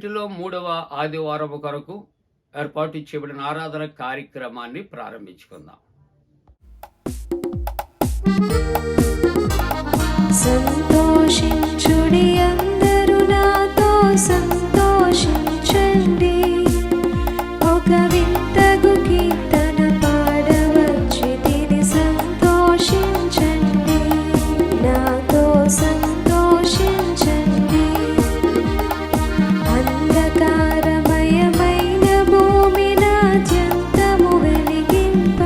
అడ్వెంటులో 3వ ఆదివారము కొరకు ఏర్పాటు చేయబడిన ఆరాధన కార్యక్రమాన్ని ప్రారంభించుకుందాం. సంతోషించుడి, అందరూ నాతో సంతోషించండి. ఒక వింతగు కీర్తన పాడవచ్చి తిని సంతోషించండి. నాతో సంతోషించండి. అంధకారమయమైన భూమి నాద్యంతము వెలిగింప,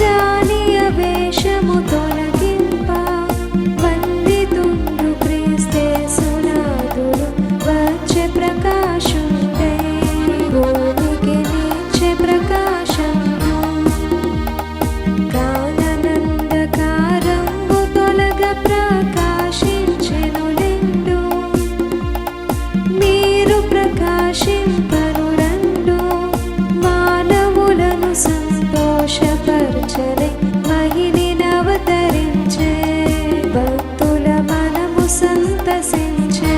దాని అవేశము తొలగింప, వందితుండు క్రీస్తేసునాథుడు వచ్చే ప్రకాశుండై, భూమికి నీచే ప్రకాశము. కాననందకారంబు తొలగ ప్రకాశించెనులెండు, మీరు ప్రకాశింపరు రండు. మానవులను సంతోషపరచలే మహిని నవతరించే, భక్తుల మనము సంతసించే.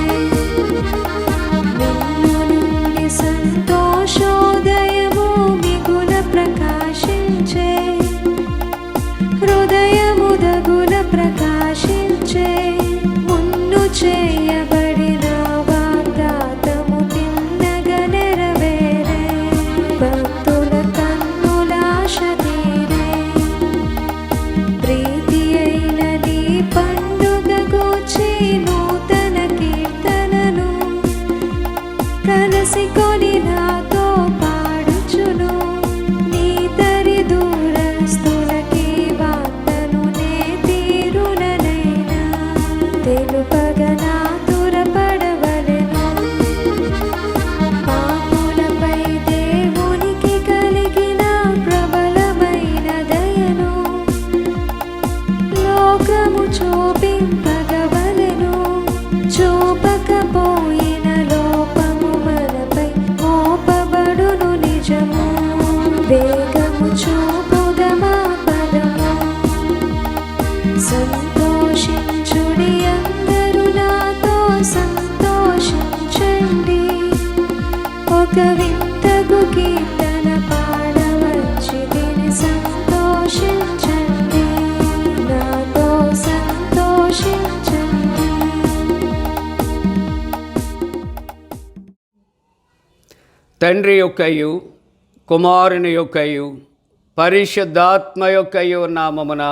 నిన్ను నుండి సంతోషోదయము మిగుల ప్రకాశించే, హృదయము దగుల ప్రకాశించే. మున్ను చేయబడిన వాగ్దాతము తిన్నగా నెరవేరే, భక్తుల కన్నులాశ తీరే. ప్రీతి అయిన నీ పండుగ గూర్చి నూతన కీర్తనను కలసికొని నాతో పాడుచును. నీ తరి దూరస్తులకి వార్తను నే తీరుననైనా, తెలుపగా నాతురపడవలెను. పాపులపై దేవునికి కలిగిన ప్రబలమైన దయను లోకము చూపింపగవలెను. చూపకపోయిన లోపము మనపై మోపబడును నిజము. వేగము చూపుదమా పదము. సంతోషించుడి, అందరూ నాతో సంతోషించండి. ఒక వింతగు కీర్తన పాడవచ్చి తిని సంతోషించండి. నాతో సంతోషించండి. తండ్రి యొక్కయు కుమారుని యొక్కయు పరిశుద్ధాత్మ యొక్కయు నామమున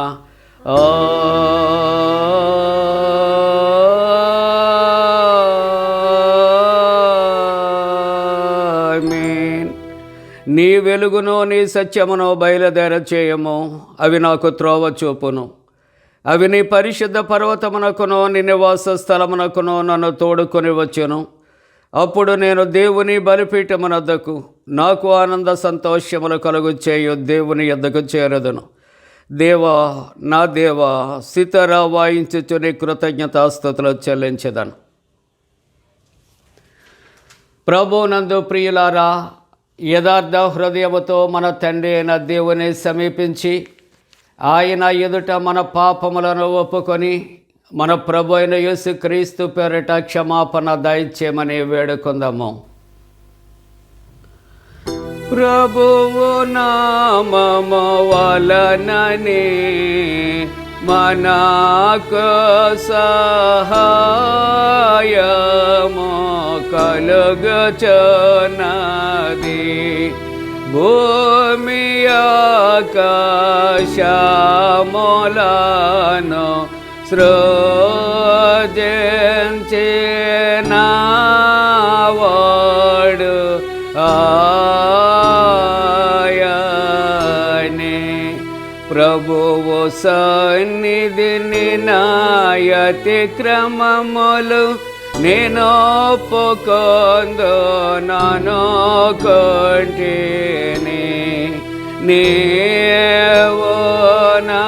ఆమేన్. నీ వెలుగును నీ సత్యమును బయలుదేర చేయము, అవి నాకు త్రోవ చూపును. అవి నీ పరిశుద్ధ పర్వతమునకును నీ నివాస స్థలమునకును నన్ను తోడుకొని వచ్చును. అప్పుడు నేను దేవుని బలిపీఠమునద్దకు, నాకు ఆనంద సంతోషములు కలుగు చేయు దేవుని యొద్దకు చేరదును. దేవా, నా దేవా, సితార వాయించుచు నీ కృతజ్ఞతాస్తుతులు చెల్లించెదను. ప్రభునందు ప్రియులారా, యథార్థ హృదయముతో మన తండ్రి అయిన దేవుని సమీపించి ఆయన ఎదుట మన పాపములను ఒప్పుకొని మన ప్రభు అయిన యేసుక్రీస్తు పేరిట క్షమాపణ దయచేయమని వేడుకుందాము. ప్రభువు నామము వలననే మనకు సహాయము కలుగుచున్నది. భూమి ఆకాశములను సృజించినవాడు ఆయనే. ప్రభువు సన్నిధిని నాయతి క్రమములు నేను ఒప్పుకొందు నన్ను కొంటిని. నీవు నా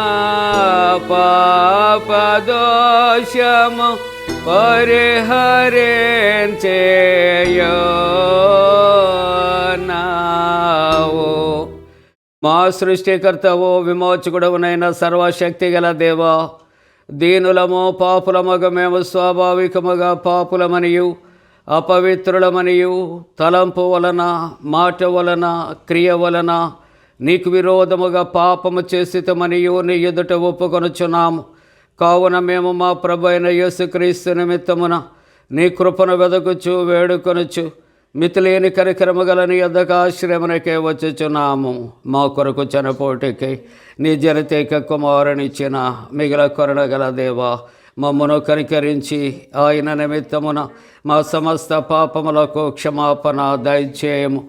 పాపదోషము పరిహరించేయున్నావు. మా సృష్టికర్తవు విమోచకుడవునైన సర్వశక్తి గల దేవా, దీనులము పాపులమగ మేము స్వాభావికముగా పాపులమనియు అపవిత్రులమనియు తలంపు వలన, మాట వలన, క్రియ వలన నీకు విరోధముగా పాపము చేసితమనియు నీ ఎదుట ఒప్పుకొనుచున్నాము. కావున మేము మా ప్రభు అయిన యేసుక్రీస్తు నిమిత్తమున నీ కృపను వెదకుచు వేడుకొనుచు మితిలేని కరికరము గల నీ యొద్దకు ఆశ్రయమునకే వచ్చుచున్నాము. మా కొరకు చనిపోటికై నీ జనతేక కుమారునిచ్చిన మిగిల కరుణ గల దేవా, మమ్మను కనికరించి ఆయన నిమిత్తమున మా సమస్త పాపములకు క్షమాపణ దయచేయము.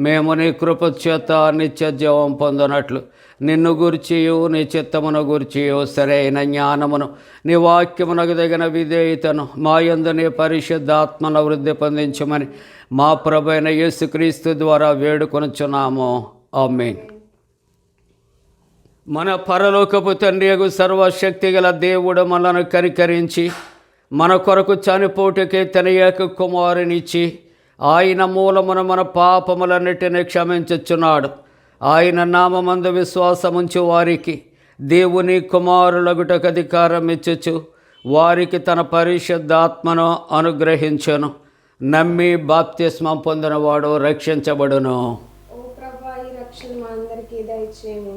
మేము నీ కృప చేత నిత్య జీవం పొందినట్లు నిన్ను గూర్చియు నీ చిత్తమును గూర్చియు సరైన జ్ఞానమును నీ వాక్యమునకు తగిన విధేయతను మా యందు నీ పరిశుద్ధాత్మను వృద్ధి పొందించమని మా ప్రభైన యేసుక్రీస్తు ద్వారా వేడుకొనుచున్నాము. ఆమేన్. మన పరలోకపు తండ్రియగు సర్వశక్తి గల దేవుడు మనను కనికరించి మన కొరకు చనిపోటుకే తన ఏక కుమారునిచ్చి ఆయన మూలమున మన పాపములన్నిటిని క్షమించుచున్నాడు. ఆయన నామమందు విశ్వాసముంచు వారికి దేవుని కుమారులగుటకు అధికారం ఇచ్చుచు వారికి తన పరిశుద్ధాత్మను అనుగ్రహించును. నమ్మి బాప్తిస్మం పొందినవాడు రక్షించబడును. ఓ ప్రభువా, ఈ రక్షణ మా అందరికీ దయచేయము.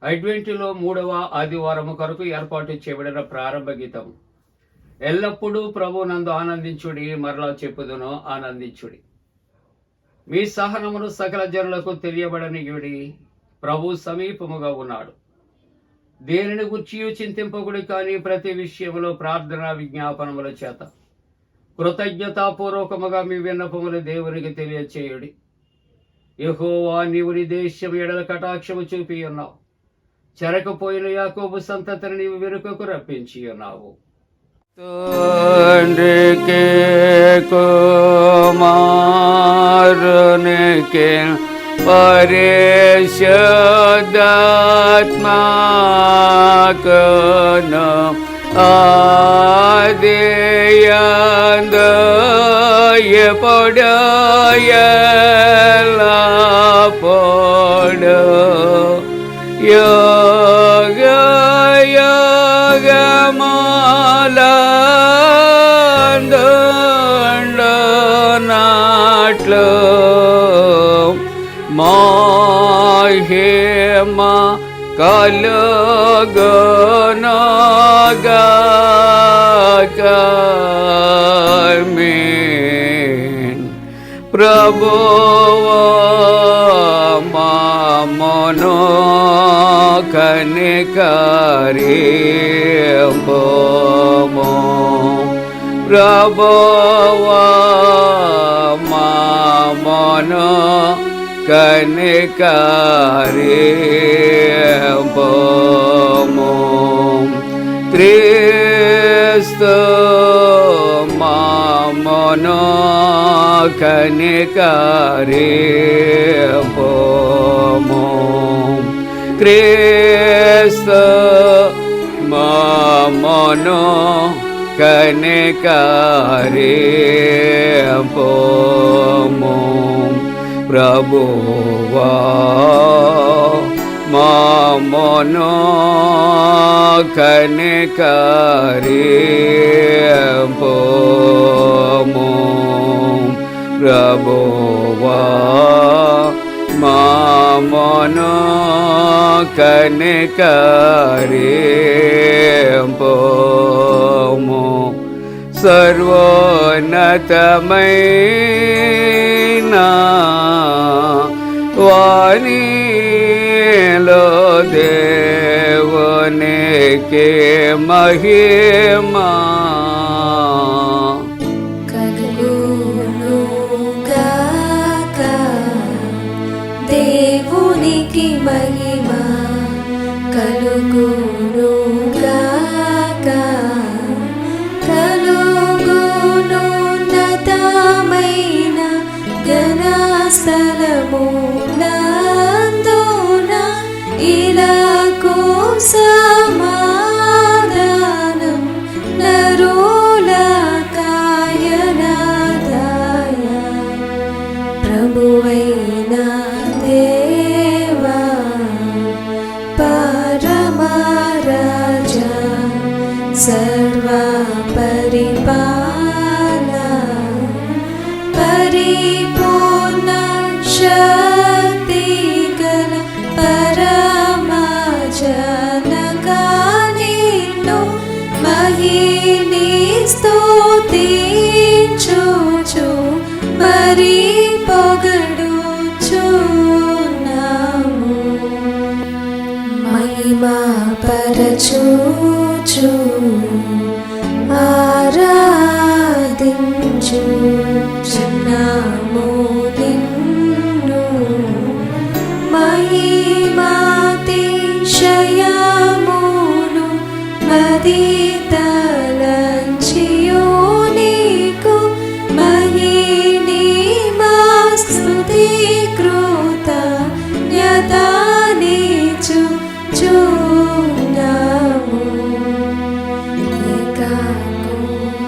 అడ్వెంటులో 3వ ఆదివారము కొరకు ఏర్పాటు చేయబడిన ప్రారంభ గీతం. ఎల్లప్పుడూ ప్రభువునందు ఆనందించుడి, మరలా చెప్పుదును ఆనందించుడి. మీ సహనమును సకల జనులకు తెలియబడనియుడి, ప్రభు సమీపముగా ఉన్నాడు. దేనిని గుర్చియు చింతింపకుడి, కానీ ప్రతి విషయములో ప్రార్థన విజ్ఞాపనముల చేత కృతజ్ఞతాపూర్వకముగా మీ విన్నపములు దేవునికి తెలియచేయుడి. యెహోవా, నీవు నీ దేశం ఎడల కటాక్షము చూపి ఉన్నావు. చెరకపోయిన యాకోబు సంతతిని నీవు వెనుకకు రప్పించి ఉన్నావు. తండ్రికి కుమారునికి పరిశుద్ధాత్మకును ఆదియందు ఎప్పుడు ఎల్లప్పుడు యుగ యుగములందుండునట్లు మహిమ కలుగునుగాక. ఆమేన్. ప్రభువా మమ్మును కనికరింపుము. ప్రభువా మమ్మును కనికరింపుము. క్రీస్తు మమ్మును కనికరింపుము. క్రీస్తు మమ్మును కనికరింపుము. ప్రభువా మమ్మును కనికరింపుము. ప్రభువా మమ్మును కనికరింపుము. సర్వోన్నతమైన వానిలో దేవునికి మహిమా కలుగునుగాక. దేవునికి మహిమ కలుగునుగాక. కలుగునున్నతమైన ఘనస్థలమునందున ఇలాకు సమాధానం నరులకాయనాదాయ. ప్రభువైన దేవా, పరిపాల పరిపూర్ణ శక్తి గల పరమజనకా నిన్ను మహిని స్తుతించుచు మరి పొగడుచున్నాము. మహిమా పరచుచు ఆరాధించుచున్నాము నిన్ను. మహిమాతిశయమును మదితలంచియు నీకు మహిమా స్తుతి కృతజ్ఞతానిచుచున్నాము. ఏకకుమారా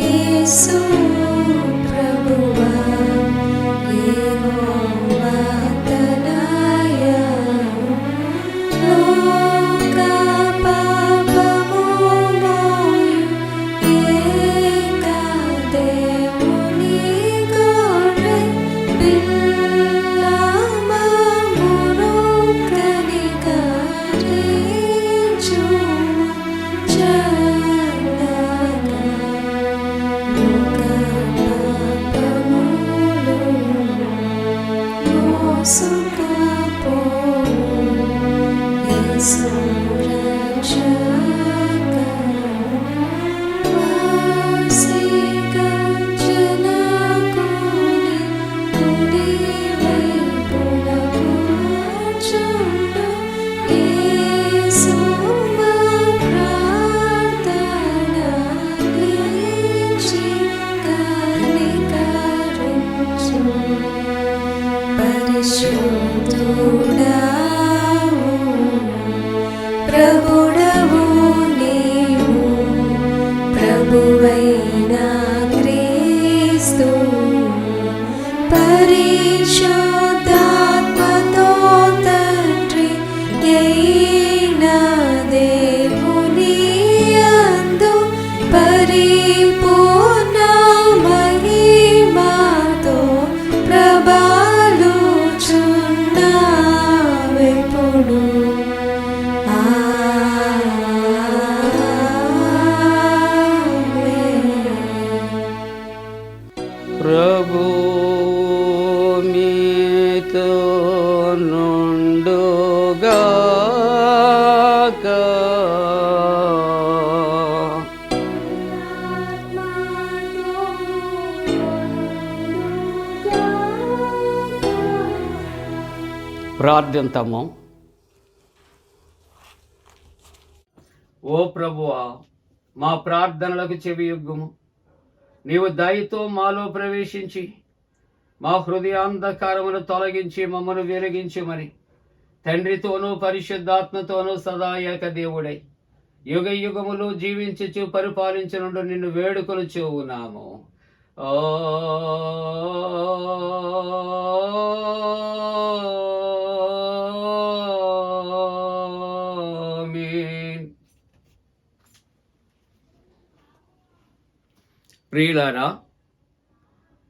యేసు ప్రభువా యెహోవా తనయ లోక పాపము మోయు ఏక దేవుని గొర్రె పిల్ల మమ్మును కనికరించుము చల్లగా. లోక పాపములు మోసుకపోవు యేసు రక్షక. వాసిగా జనకుని కుడివైపున కూర్చుండు యేసు మా ప్రార్థన ఆలకించి కనికరించు. పరిశుద్ధుడావు ప్రభుడవు నీవు ప్రభువైన క్రీస్తు పరిశుద్ధాత్మతో తండ్రి అయిన దేవుని యందు పరిపూర్ణ మహిమతో ప్రబలుచున్నావెప్పుడు. ప్రభు మీతో నుండుగాక. ప్రార్థింతము. ఓ ప్రభువా, మా ప్రార్థనలకు చెవియొగ్గుము. నీవు దయతో మాలో ప్రవేశించి మా హృదయాంధకారమును తొలగించి మమ్మను వెలిగించుమని తండ్రితోనూ పరిశుద్ధాత్మతోనూ సదా ఏక దేవుడై యుగ యుగములు జీవించుచు పరిపాలించునుండు నిన్ను వేడుకొనుచున్నాము. ఆమేన్. ప్రియులారా,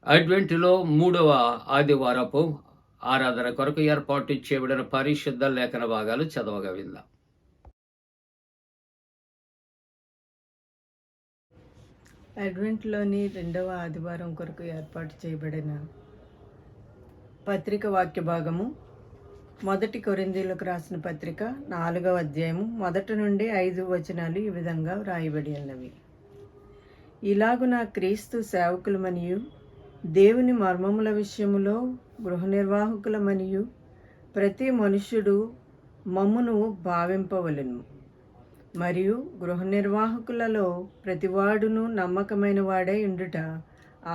అడ్వెంట్లో 3వ ఆదివారపు ఆరాధన కొరకు ఏర్పాటు చేయబడిన పరిశుద్ధ లేఖన భాగాలు చదవగా విందాం. అడ్వెంట్లోని 2వ ఆదివారం కొరకు ఏర్పాటు చేయబడిన పత్రిక వాక్య భాగము 1 కొరింథీయులకు రాసిన పత్రిక 4వ అధ్యాయము 1 నుండి 5 వచనాలు ఈ విధంగా వ్రాయబడి ఉన్నవి. ఇలాగున క్రీస్తు సేవకులమనియు దేవుని మర్మముల విషయములో గృహ నిర్వాహకులమనియు ప్రతి మనుష్యుడు మమ్మును భావింపవలెను. మరియు గృహ నిర్వాహకులలో ప్రతివాడును నమ్మకమైన వాడై ఉండుట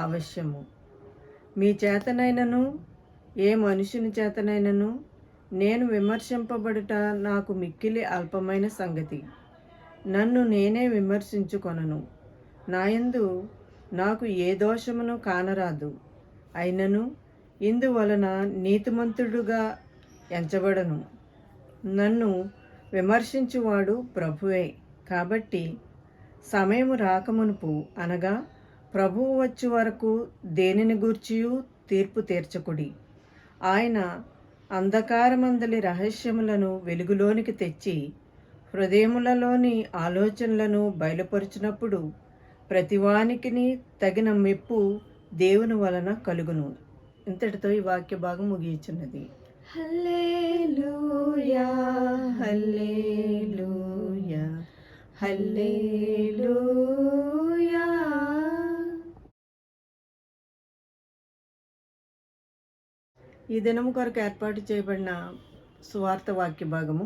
ఆవశ్యము. మీ చేతనైనను ఏ మనుషుని చేతనైనను నేను విమర్శింపబడుట నాకు మిక్కిలి అల్పమైన సంగతి. నన్ను నేనే విమర్శించుకొనను. నాయందు నాకు ఏ దోషమును కానరాదు. అయినను ఇందువలన నీతిమంతుడుగా ఎంచబడను. నన్ను విమర్శించువాడు ప్రభువే. కాబట్టి సమయం రాకమునుపు అనగా ప్రభువు వచ్చు వరకు దేనిని గూర్చియు తీర్పు తీర్చకుడి. ఆయన అంధకారమందలి రహస్యములను వెలుగులోనికి తెచ్చి హృదయములలోని ఆలోచనలను బయలుపరుచినప్పుడు ప్రతివానికిని తగిన మెప్పు దేవుని వలన కలుగును. ఇంతటితో ఈ వాక్య భాగం ముగియుచున్నది. హల్లెలూయా హల్లెలూయా హల్లెలూయా. ఈ దినము కొరకు ఏర్పాటు చేయబడిన సువార్త వాక్య భాగము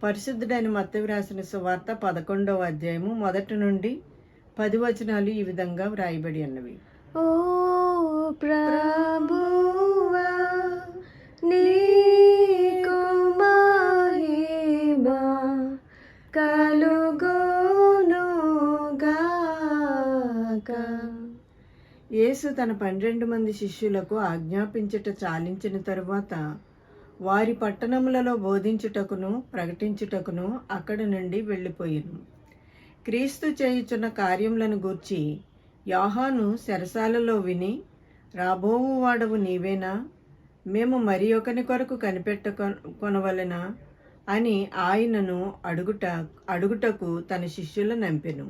పరిశుద్ధుడైన మత్తయి రాసిన సువార్త 11వ అధ్యాయము 1 నుండి 10 వచనాలు ఈ విధంగా వ్రాయబడి ఉన్నవి. ఓ ప్రభువా నీకు మహిమ కలుగునుగాక. యేసు తన 12 మంది శిష్యులకు ఆజ్ఞాపించుట చాలించిన తరువాత వారి పట్టణములలో బోధించుటకును ప్రకటించుటకును అక్కడి నుండి వెళ్ళిపోయిను. క్రీస్తు చేయుచున్న కార్యములను గూర్చి యోహాను చెరసాలలో విని, రాబోవు వాడవు నీవేనా? మేము మరి ఒకని కొరకు కనిపెట్టుకొనవలెనా అని ఆయనను అడుగుటకు తన శిష్యుల నంపెను.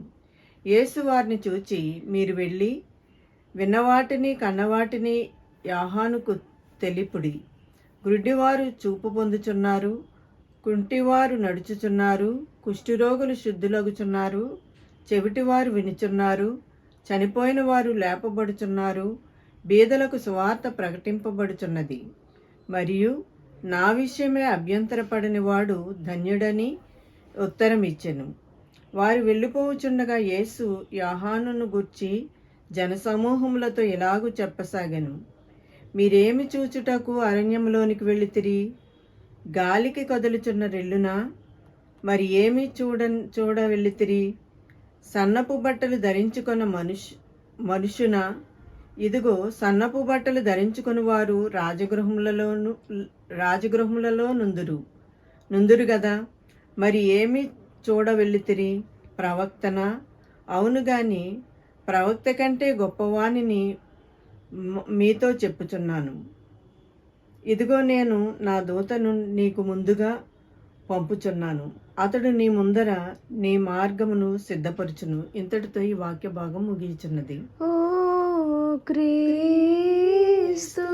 యేసు వారిని చూచి, మీరు వెళ్ళి విన్నవాటిని కన్నవాటిని యోహానుకు తెలిపుడి. గుడ్డివారు చూపు పొందుచున్నారు, కుంటివారు నడుచుచున్నారు, కుష్ఠరోగులు శుద్ధులగుచున్నారు, చెవిటివారు వినుచున్నారు, చనిపోయిన వారు లేపబడుచున్నారు, బీదలకు సువార్త ప్రకటింపబడుచున్నది. మరియు నా విషయమే అభ్యంతరపడని వాడు ధన్యుడని ఉత్తరమిచ్చెను. వారు వెళ్ళిపోవచుండగా యేసు యోహానును గూర్చి జనసమూహములతో ఇలాగూ చెప్పసాగెను. మీరేమి చూచుటకు అరణ్యంలోనికి వెళ్ళితిరి? గాలికి కదులుచున్న రెల్లునా? మరి ఏమి చూడ వెళ్ళితిరి? సన్నపు బట్టలు ధరించుకున్న మనుషునా? ఇదిగో సన్నపు బట్టలు ధరించుకుని వారు రాజగృహములలో నుందురు గదా. మరి ఏమి చూడ వెళ్ళితిరి? ప్రవక్తనా? అవును గాని ప్రవక్త కంటే గొప్పవానిని మీతో చెప్పుచున్నాను. ఇదిగో నేను నా దూతను నీకు ముందుగా పంపుచున్నాను. అతడు నీ ముందర నీ మార్గమును సిద్ధపరచును. ఇంతటితో ఈ వాక్య భాగం ముగియుచున్నది. ఓ క్రీస్తు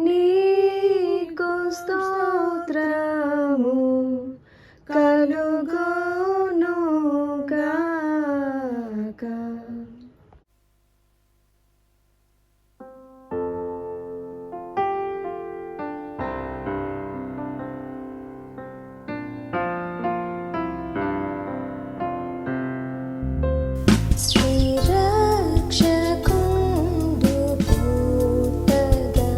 నీకు స్తోత్రము కలుగునుగాక. శ్రీరక్షకుండు పుట్టగా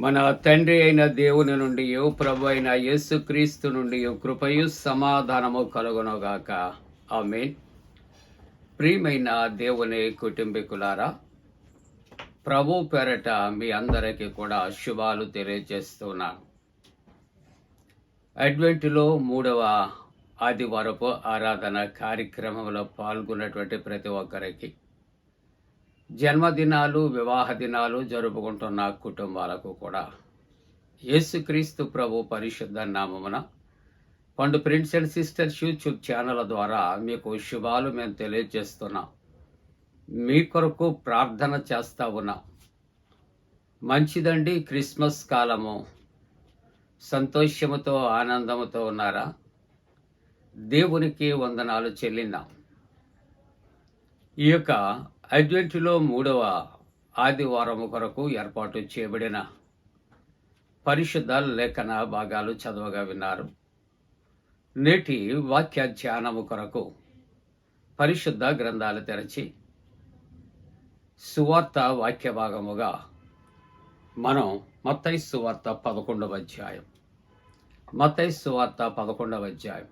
మన తండ్రి అయిన దేవుని నుండి ప్రభు అయిన యేసుక్రీస్తు నుండి కృపయు సమాధానము కలుగునుగాక. ఆమేన్. ప్రియమైన దేవుని కుటుంబీకులారా, ప్రభు పేరట మీ అందరికీ కూడా శుభాలు తెలియజేస్తున్నాను. అడ్వెంట్లో 3వ ఆదివారపు ఆరాధన కార్యక్రమంలో పాల్గొన్నటువంటి ప్రతి ఒక్కరికి, జన్మదినాలు, వివాహ దినాలు జరుపుకుంటున్న కుటుంబాలకు కూడా యేసుక్రీస్తు ప్రభు పరిశుద్ధ నామమున పండు prince and sisters YouTube channel ద్వారా మీకు శుభాలు మేము తెలియజేస్తున్నాం. మీ కొరకు ప్రార్థన చేస్తా ఉన్నాం. మంచిదండి. క్రిస్మస్ కాలము సంతోషముతో ఆనందముతో ఉన్నారా? దేవునికి వందనాలు చెల్లిందాం. ఈ యొక్క అడ్వెంట్లో 3వ ఆదివారం కొరకు ఏర్పాటు చేయబడిన పరిశుద్ధ లేఖన భాగాలు చదవగా విన్నారు. నేటి వాక్య ధ్యానము కొరకు పరిశుద్ధ గ్రంథాలు తెరచి సువార్త వాక్య భాగముగా మనం మత్తయి సువార్త 11వ అధ్యాయం, మత్తయి సువార్త 11వ అధ్యాయం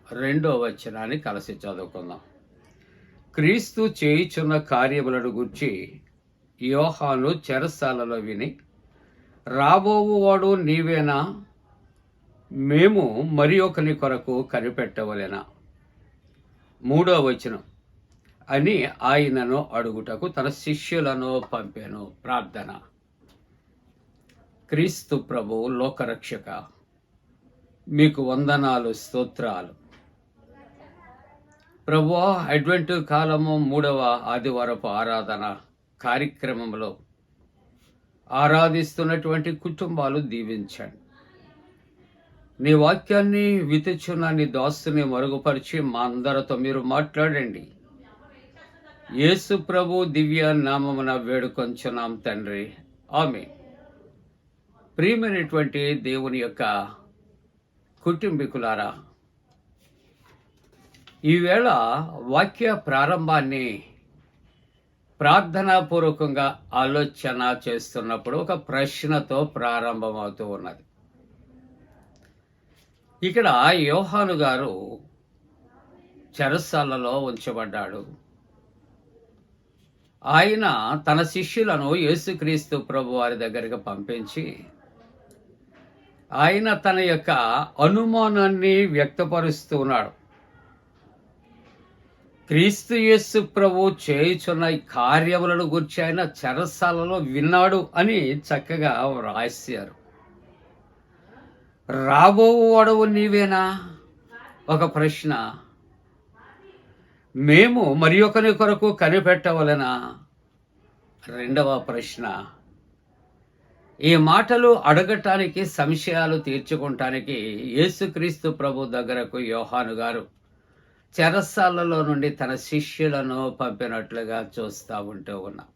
2వ వచనాన్ని కలిసి చదువుకుందాం. క్రీస్తు చేయుచున్న కార్యములను గూర్చి యోహాను చెరసాలలో విని, రాబోవువాడు నీవేనా? మేము మరి ఒకని కొరకు కనిపెట్టవలెనా? 3వ వచనం అని ఆయనను అడుగుటకు తన శిష్యులను పంపెను. ప్రార్థన. క్రీస్తు ప్రభు లోకరక్షక, మీకు వందనాలు, స్తోత్రాలు. ప్రభువా, అడ్వెంట్ కాలము 3వ ఆదివారపు ఆరాధన కార్యక్రమంలో ఆరాధిస్తున్నటువంటి కుటుంబాలు దీవించండి. నీ వాక్యాన్ని వితుచున్న నీ దాసుని మరుగుపరిచి మా అందరితో మీరు మాట్లాడండి. యేసు ప్రభు దివ్య నామమున వేడుకొంచున్నాం తండ్రి. ఆమేన్. ప్రియమైనటువంటి దేవుని యొక్క కుటుంబీకులారా, ఈవేళ వాక్య ప్రారంభాన్ని ప్రార్థనాపూర్వకంగా ఆలోచన చేస్తున్నప్పుడు ఒక ప్రశ్నతో ప్రారంభమవుతూ ఉన్నది. ఇక్కడ యోహాను గారు చెరసాలలో ఉంచబడ్డాడు. ఆయన తన శిష్యులను యేసుక్రీస్తు ప్రభు వారి దగ్గరికి పంపించి ఆయన తన యొక్క అనుమానాన్ని వ్యక్తపరుస్తూ ఉన్నాడు. క్రీస్తు యేసు ప్రభు చేయుచున్న కార్యములను గురించి ఆయన చెరసాలలో విన్నాడు అని చక్కగా రాశారు. రాబోవాడవు నీవేనా? ఒక ప్రశ్న. మేము మరి ఒకరి కొరకు కనిపెట్టవలెనా? 2వ ప్రశ్న. ఈ మాటలు అడగటానికి, సంశయాలు తీర్చుకోవటానికి యేసుక్రీస్తు ప్రభు దగ్గరకు యోహాను గారు చెరసాలలో నుండి తన శిష్యులను పంపినట్లుగా చూస్తూ ఉంటూ ఉన్నాం.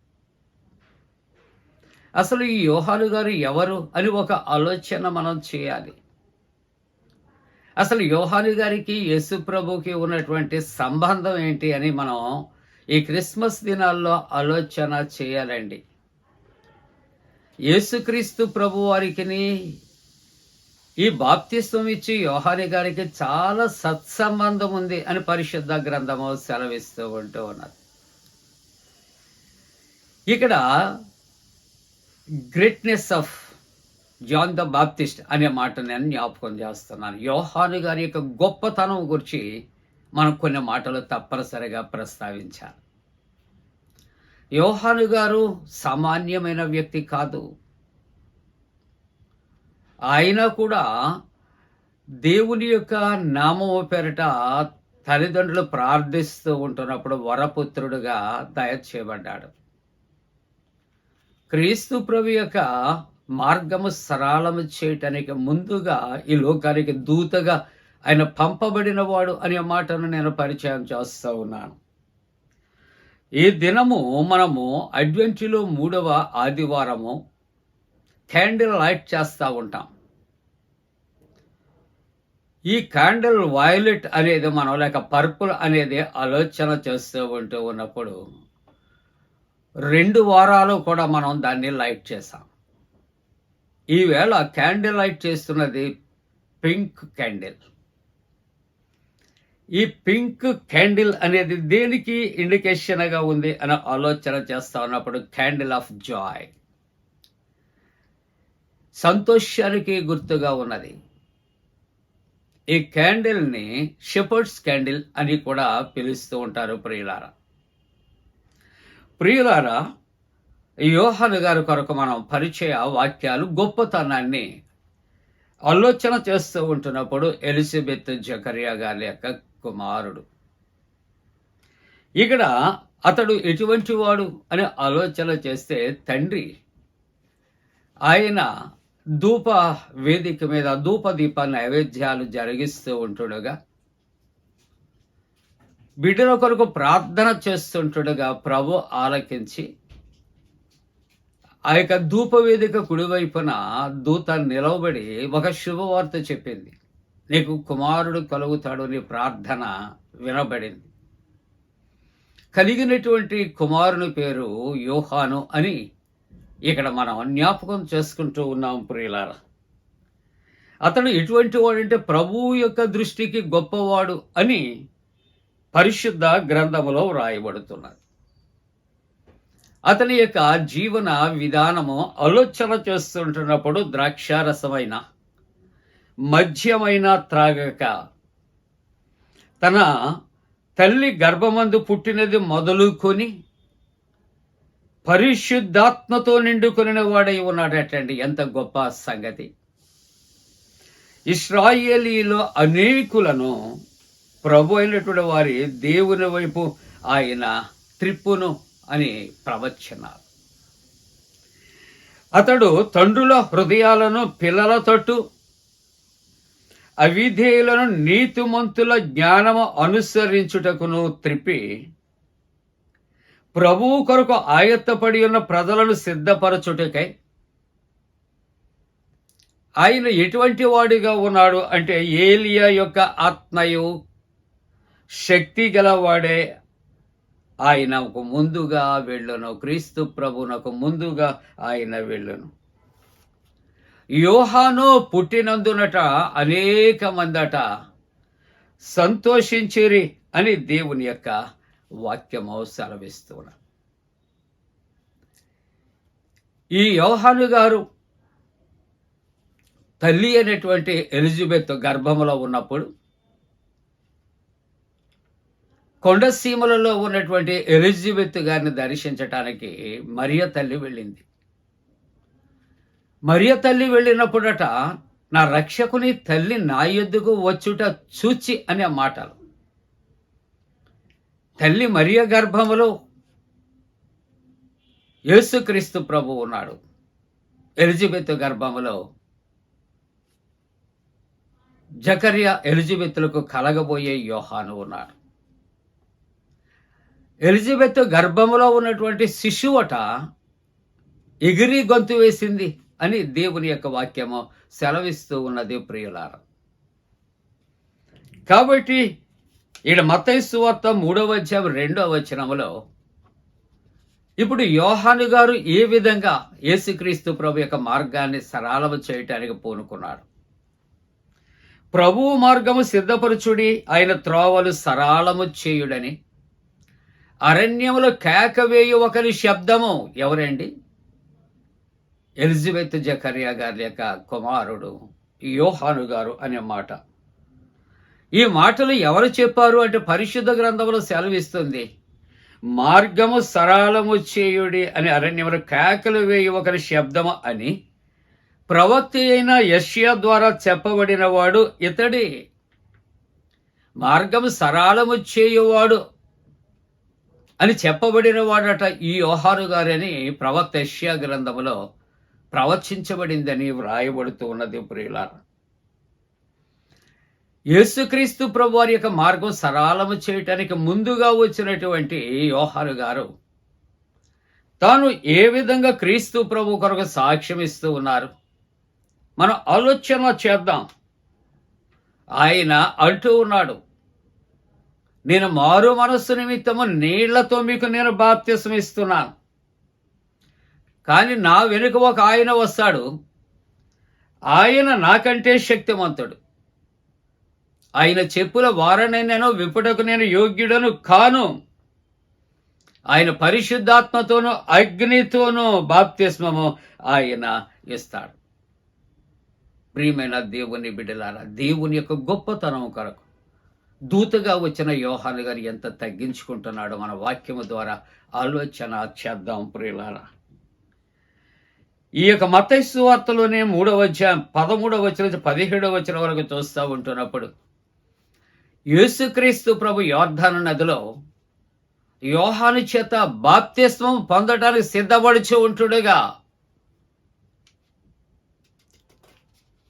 అసలు ఈ యోహాను గారు ఎవరు అని ఒక ఆలోచన మనం చేయాలి. అసలు యోహాను గారికి యేసు ప్రభుకి ఉన్నటువంటి సంబంధం ఏంటి అని మనం ఈ క్రిస్మస్ దినాల్లో ఆలోచన చేయాలండి. యేసుక్రీస్తు ప్రభు వారికి ఈ బాప్తిస్వం ఇచ్చి యోహాను గారికి చాలా సత్సంబంధం ఉంది అని పరిశుద్ధ గ్రంథము సెలవిస్తూ ఉంటూ ఉన్నది. ఇక్కడ greatness of John the Baptist అనే మాట నేను జ్ఞాపకం చేస్తున్నాను. యోహాను గారి యొక్క గొప్పతనం గురించి మనం కొన్ని మాటలు తప్పనిసరిగా ప్రస్తావించాలి. యోహాను గారు సామాన్యమైన వ్యక్తి కాదు. ఆయన కూడా దేవుని యొక్క నామము పేరిట తల్లిదండ్రులు ప్రార్థిస్తూ ఉంటున్నప్పుడు వరపుత్రుడుగా దయచేయబడ్డాడు. క్రీస్తు ప్రభు యొక్క మార్గము సరళము చేయటానికి ముందుగా ఈ లోకానికి దూతగా ఆయన పంపబడిన వాడు అనే మాటను నేను పరిచయం చేస్తూ ఉన్నాను. ఈ దినము మనము అడ్వెంట్లో 3వ ఆదివారము క్యాండిల్ లైట్ చేస్తూ ఉంటాం. ఈ క్యాండిల్ వైలెట్ అనేది మనం లేక పర్పుల్ అనేది ఆలోచన చేస్తూ ఉంటూ ఉన్నప్పుడు 2 వారాలు కూడా మనం దాన్ని లైట్ చేసాం. ఈవేళ క్యాండిల్ లైట్ చేస్తున్నది పింక్ క్యాండిల్. ఈ పింక్ క్యాండిల్ అనేది దేనికి ఇండికేషన్గా ఉంది అని ఆలోచన చేస్తా ఉన్నప్పుడు క్యాండిల్ ఆఫ్ జాయ్, సంతోషానికి గుర్తుగా ఉన్నది. ఈ క్యాండిల్ని షెపర్డ్స్ క్యాండిల్ అని కూడా పిలుస్తూ ఉంటారు. ప్రియులారా, యోహాను గారి కొరకు మనం పరిచయ వాక్యాలు గొప్పతనాన్ని ఆలోచన చేస్తూ ఉంటున్నప్పుడు ఎలిజబెత్ జకరియా గారి యొక్క కుమారుడు. ఇక్కడ అతడు ఎటువంటి వాడు అని ఆలోచన చేస్తే, తండ్రి ఆయన ధూప వేదిక మీద ధూపదీప నైవేద్యాలు జరిగిస్తూ ఉంటుండగా, బిడ్డల కొరకు ప్రార్థన చేస్తుంటుండగా ప్రభు ఆలకించి ఆ యొక్క ధూప వేదిక కుడివైపున దూత నిలవబడి ఒక శుభవార్త చెప్పింది. నీకు కుమారుడు కలుగుతాడు, నీ ప్రార్థన వినబడింది. కలిగినటువంటి కుమారుని పేరు యోహాను అని ఇక్కడ మనం జ్ఞాపకం చేసుకుంటూ ఉన్నాం. ప్రియులారా, అతడు ఎటువంటి వాడంటే ప్రభువు యొక్క దృష్టికి గొప్పవాడు అని పరిశుద్ధ గ్రంథములో వ్రాయబడుతున్నది. అతని యొక్క జీవన విధానము ఆలోచన చేస్తుంటున్నప్పుడు ద్రాక్షారసమైన మద్యమైన త్రాగక, తన తల్లి గర్భమందు పుట్టినది మొదలుకొని పరిశుద్ధాత్మతో నిండుకొనిన వాడై ఉన్నాడటండి. ఎంత గొప్ప సంగతి! ఇశ్రాయేలీలో అనేకులను ప్రభు అయినటువంటి వారి దేవుని వైపు ఆయన త్రిప్పును అని ప్రవచనాలు. అతడు తండ్రుల హృదయాలను పిల్లల తట్టు, అవిధేయులను నీతిమంతుల జ్ఞానము అనుసరించుటకును త్రిప్పి, ప్రభువు కొరకు ఆయత్తపడి ఉన్న ప్రజలను సిద్ధపరచుటకై ఆయన ఎటువంటి వాడిగా ఉన్నాడు అంటే, ఏలియా యొక్క ఆత్మయు శక్తి గలవాడే ఆయనకు ముందుగా వెళ్ళును. క్రీస్తు ప్రభునకు ముందుగా ఆయన వెళ్ళును. యోహాను పుట్టినందునట అనేక మందట సంతోషించిరి అని దేవుని యొక్క వాక్యము సెలవిస్తున్నారు. ఈ యోహాను గారు తల్లి అయినటువంటి ఎలిజబెత్ గర్భములో ఉన్నప్పుడు కొండసీమలలో ఉన్నటువంటి ఎలిజబెత్ గారిని దర్శించటానికి మరియ తల్లి వెళ్ళింది. మరియ తల్లి వెళ్ళినప్పుడట, నా రక్షకుని తల్లి నా యొద్దకు వచ్చుట చూచి అనే మాటలు. తల్లి మరియ గర్భములో యేసుక్రీస్తు ప్రభు ఉన్నాడు. ఎలిజబెత్ గర్భములో జకరియా ఎలిజబెత్లకు కలగబోయే యోహాను ఉన్నాడు. ఎలిజబెత్ గర్భములో ఉన్నటువంటి శిశువట ఎగిరి గొంతు వేసింది అని దేవుని యొక్క వాక్యము సెలవిస్తూ ఉన్నది. ప్రియులారా, కాబట్టి ఈడ మత్తయి సువార్త 3వ అధ్యాయం 2వ వచనములో ఇప్పుడు యోహాను గారు ఏ విధంగా యేసుక్రీస్తు ప్రభు యొక్క మార్గాన్ని సరళము చేయటానికి పూనుకున్నాడు. ప్రభువు మార్గము సిద్ధపరచుడి, ఆయన త్రోవలు సరళము చేయుడని అరణ్యములో కేకవేయు ఒకరి శబ్దము. ఎవరండి? ఎలిజబెత్ జకరియా గారి యొక్క కుమారుడు యోహాను గారు అనే మాట. ఈ మాటలు ఎవరు చెప్పారు అంటే పరిశుద్ధ గ్రంథంలో సెలవిస్తుంది, మార్గము సరళము చేయుడి అని అరణ్యములో కేకలు వేయు ఒకరి శబ్దము అని ప్రవక్త అయిన యెషయా ద్వారా చెప్పబడిన వాడు ఇతడే. మార్గము సరళము చేయువాడు అని చెప్పబడిన వాడట ఈ యోహాను గారని ప్రవక్త యెషయా గ్రంథములో ప్రవచించబడిందని వ్రాయబడుతూ ఉన్నది. ప్రియులారా, యేసుక్రీస్తు ప్రభు వారి యొక్క మార్గం సరళము చేయటానికి ముందుగా వచ్చినటువంటి యోహాను గారు తాను ఏ విధంగా క్రీస్తు ప్రభు కొరకు సాక్ష్యం ఇస్తూ ఉన్నారు మనం ఆలోచన చేద్దాం. ఆయన అంటూ ఉన్నాడు, నేను మారు మనస్సు నిమిత్తము నీళ్లతో మీకు నేను బాప్తిసం ఇస్తున్నాను, కానీ నా వెనుక ఒక ఆయన వస్తాడు, ఆయన నాకంటే శక్తిమంతుడు. ఆయన చెప్పుల వారనైనను విప్పుటకు నేను యోగ్యుడను కాను. ఆయన పరిశుద్ధాత్మతోనూ అగ్నితోనూ బాప్తిస్మము ఆయన ఇస్తాడు. ప్రియమైన దేవుని బిడ్డలారా, దేవుని యొక్క గొప్పతనం కొరకు దూతగా వచ్చిన యోహాను గారు ఎంత తగ్గించుకుంటున్నాడో మన వాక్యము ద్వారా ఆలోచన చేద్దాం ప్రియులారా. ఈ యొక్క మత్తయి సువార్తలోనే 3వ అధ్యాయం 13వ వచనం నుంచి 17వ వచనం వరకు చూస్తూ ఉంటున్నప్పుడు యేసుక్రీస్తు ప్రభు యోర్దాను నదిలో యోహాను చేత బాప్తిస్మం పొందడానికి సిద్ధపడుచు ఉంటుండగా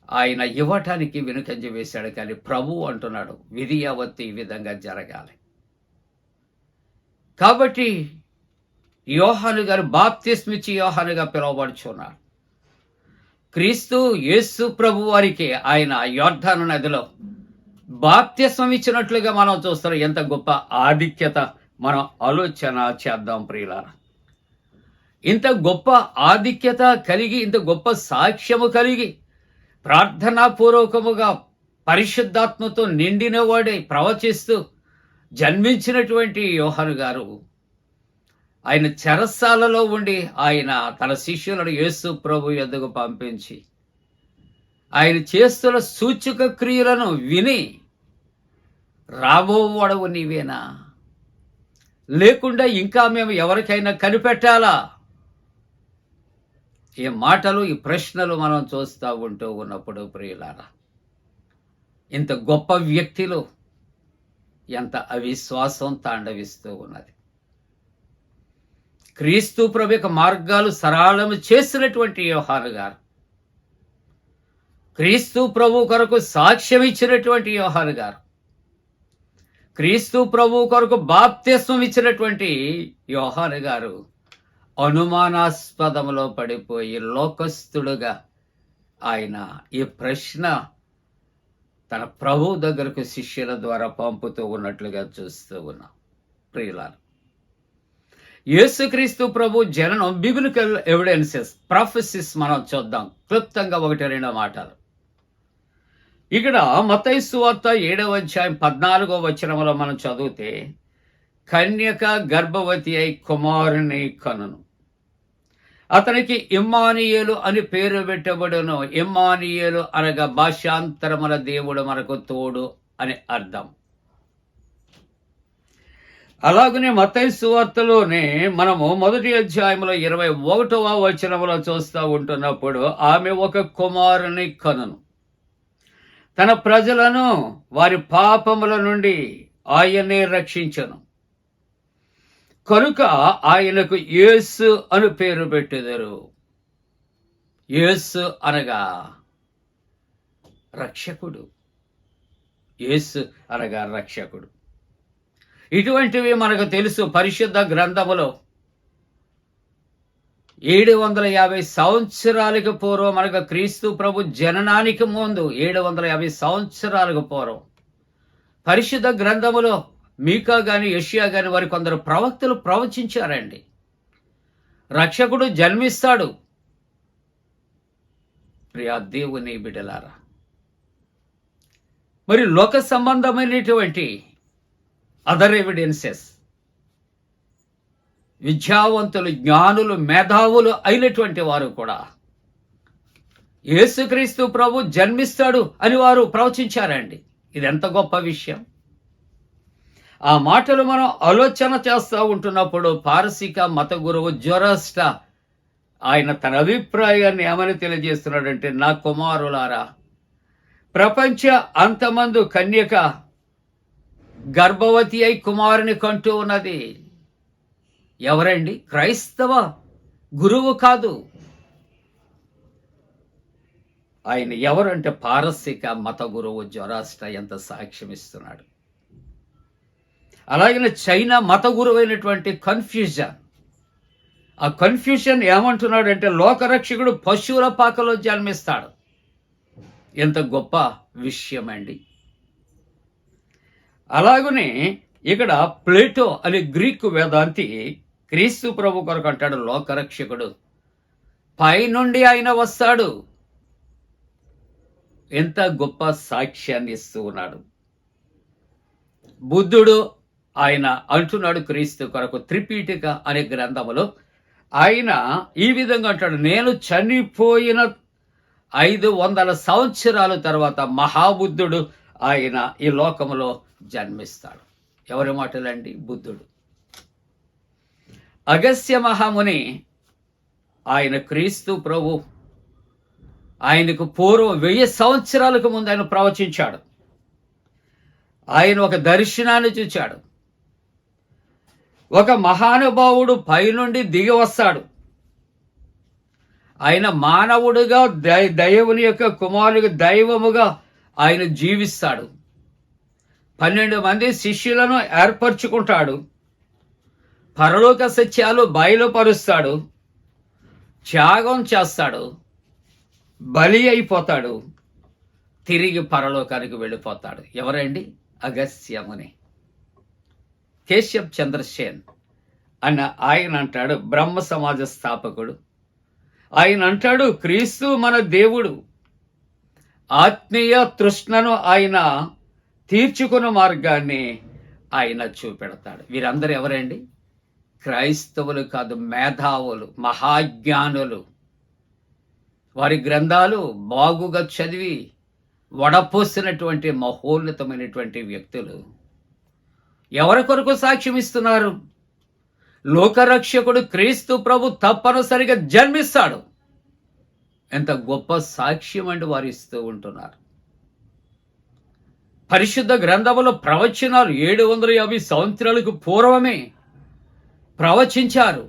ఆయన ఇవ్వటానికి వెనుకంజ వేశాడు. కానీ ప్రభు అంటున్నాడు, విధి యావత్తు ఈ విధంగా జరగాలి. కాబట్టి యోహాను గారు బాప్తిస్మిచ్చి యోహానుగా పిలువబడుచున్నారు. క్రీస్తు యేసు ప్రభు వారికి ఆయన యోర్దాను నదిలో బాప్తిస్మం ఇచ్చినట్లుగా మనం చూస్తాం. ఎంత గొప్ప ఆధిక్యత మనం ఆలోచన చేద్దాం ప్రియులారా. ఇంత గొప్ప ఆధిక్యత కలిగి, ఇంత గొప్ప సాక్ష్యము కలిగి, ప్రార్థనాపూర్వకముగా పరిశుద్ధాత్మతో నిండిన వాడే ప్రవచిస్తూ జన్మించినటువంటి యోహాను గారు ఆయన చెరసాలలో ఉండి ఆయన తన శిష్యులను యేసు ప్రభు యొద్దకు పంపించి ఆయన చేస్తున్న సూచక క్రియలను విని, రాబోవాడవు నీవేనా, లేకుండా ఇంకా మేము ఎవరికైనా కనిపెట్టాలా, ఈ మాటలు, ఈ ప్రశ్నలు మనం చూస్తూ ఉంటూ ఉన్నప్పుడు ప్రియులారా, ఇంత గొప్ప వ్యక్తిలో ఎంత అవిశ్వాసం తాండవిస్తూ ఉన్నది. క్రీస్తు ప్రభు యొక్క మార్గాలు సరళము చేసినటువంటి యోహాను గారు, క్రీస్తు ప్రభు కొరకు సాక్ష్యం ఇచ్చినటువంటి యోహాను గారు, క్రీస్తు ప్రభు కొరకు బాప్తిస్మం ఇచ్చినటువంటి యోహాను గారు అనుమానాస్పదములో పడిపోయి లోకస్తుడుగా ఆయన ఈ ప్రశ్న తన ప్రభు దగ్గరకు శిష్యుల ద్వారా పంపుతూ ఉన్నట్లుగా చూస్తూ ఉన్నాం ప్రియులారా. యేసుక్రీస్తు ప్రభు జననం బిబిలికల్ ఎవిడెన్సెస్, ప్రాఫెసిస్ మనం చూద్దాం క్లుప్తంగా 1-2 మాటలు. ఇక్కడ మత్తయి సువార్త 7వ అధ్యాయం 14వ వచనంలో మనం చదివితే, కన్యక గర్భవతి అయి కుమారుని కనును, అతనికి ఇమ్మానుయేలు అని పేరు పెట్టబడును. ఇమ్మానుయేలు అనగా భాషాంతరముల దేవుడు మనకు తోడు అని అర్థం. అలాగనే మత్తయి సువార్తలోనే మనము 1వ అధ్యాయంలో 21వ వచనంలో చూస్తూ ఉంటున్నప్పుడు, ఆమె ఒక కుమారుని కనును, తన ప్రజలను వారి పాపముల నుండి ఆయనే రక్షించను, కనుక ఆయనకు యేసు అని పేరు పెట్టెదరు. యేసు అనగా రక్షకుడు, యేసు అనగా రక్షకుడు. ఇటువంటివి మనకు తెలుసు. పరిశుద్ధ గ్రంథములో 750 సంవత్సరాలకు పూర్వం, మనకు క్రీస్తు ప్రభు జననానికి ముందు 750 సంవత్సరాలకు పూర్వం పరిశుద్ధ గ్రంథములో మీకా గాని యెషయా గాని వారి కొందరు ప్రవక్తలు ప్రవచించారండి. రక్షకుడు జన్మిస్తాడు. ప్రియా దేవుని బిడ్డలారా, మరి లోక సంబంధమైనటువంటి అదర్ ఎవిడెన్సెస్, విద్యావంతులు, జ్ఞానులు, మేధావులు అయినటువంటి వారు కూడా యేసుక్రీస్తు ప్రభు జన్మిస్తాడు అని వారు ప్రవచించారండి. ఇది ఎంత గొప్ప విషయం. ఆ మాటలు మనం ఆలోచన చేస్తూ ఉంటున్నప్పుడు పారసీక మత గురువు జొరాస్ట్రా ఆయన తన అభిప్రాయాన్ని ఏమని తెలియజేస్తున్నాడంటే, నా కుమారులారా, ప్రపంచ అంతమందు కన్యక గర్భవతి అయి కుమారుని కంటూ ఉన్నది. ఎవరండి? క్రైస్తవ గురువు కాదు. ఆయన ఎవరంటే పారసీక మత గురువు జొరాస్ట్రా ఎంత సాక్ష్యం ఇస్తున్నాడు. అలాగే చైనా మత గురువు అయినటువంటి కన్ఫ్యూజన్, ఆ కన్ఫ్యూజన్ ఏమంటున్నాడంటే, లోకరక్షకుడు పశువుల పాకలో జన్మిస్తాడు. ఎంత గొప్ప విషయం అండి. అలాగనే ఇక్కడ ప్లేటో అనే గ్రీకు వేదాంతి క్రీస్తు ప్రభు కొరకు అంటాడు, లోకరక్షకుడు పైనుండి ఆయన వస్తాడు, ఎంత గొప్ప సాక్ష్యాన్ని ఇస్తూ ఉన్నాడు. బుద్ధుడు ఆయన అంటున్నాడు క్రీస్తు కొరకు త్రిపీఠిక అనే గ్రంథములో ఆయన ఈ విధంగా అంటాడు, నేను చనిపోయిన 500 సంవత్సరాల తర్వాత మహాబుద్ధుడు ఆయన ఈ లోకములో జన్మిస్తాడు. ఎవరి మాటలండి? బుద్ధుడు. అగస్త్య మహాముని ఆయన క్రీస్తు ప్రభు ఆయనకు పూర్వం 1000 సంవత్సరాలకు ముందు ఆయన ప్రవచించాడు. ఆయన ఒక దర్శనాన్ని చూచాడు. ఒక మహానుభావుడు పైనుండి దిగి వస్తాడు. ఆయన మానవుడుగా దైవుని యొక్క కుమారుడిగా దైవముగా ఆయన జీవిస్తాడు. 12 మంది శిష్యులను ఏర్పరచుకుంటాడు. పరలోక సత్యాలు బయలుపరుస్తాడు. త్యాగం చేస్తాడు. బలి అయిపోతాడు. తిరిగి పరలోకానికి వెళ్ళిపోతాడు. ఎవరండి? అగస్త్యముని. కేశవ్ చంద్రసేన్ అన్న ఆయన అంటాడు, బ్రహ్మ సమాజ స్థాపకుడు. ఆయన అంటాడు, క్రీస్తు మన దేవుడు. ఆత్మీయ తృష్ణను ఆయన తీర్చుకున్న మార్గాన్ని ఆయన చూపెడతాడు. వీరందరూ ఎవరండి? క్రైస్తవులు కాదు, మేధావులు, మహాజ్ఞానులు. వారి గ్రంథాలు బాగుగా చదివి వడపోసినటువంటి మహోన్నతమైనటువంటి వ్యక్తులు. ఎవరి కొరకు సాక్ష్యం ఇస్తున్నారు? లోకరక్షకుడు క్రీస్తు ప్రభు తప్పనిసరిగా జన్మిస్తాడు. ఎంత గొప్ప సాక్ష్యం అండి వారు ఇస్తూ ఉంటున్నారు. పరిశుద్ధ గ్రంథములో ప్రవచనాలు 750 సంవత్సరాలకు పూర్వమే ప్రవచించారు.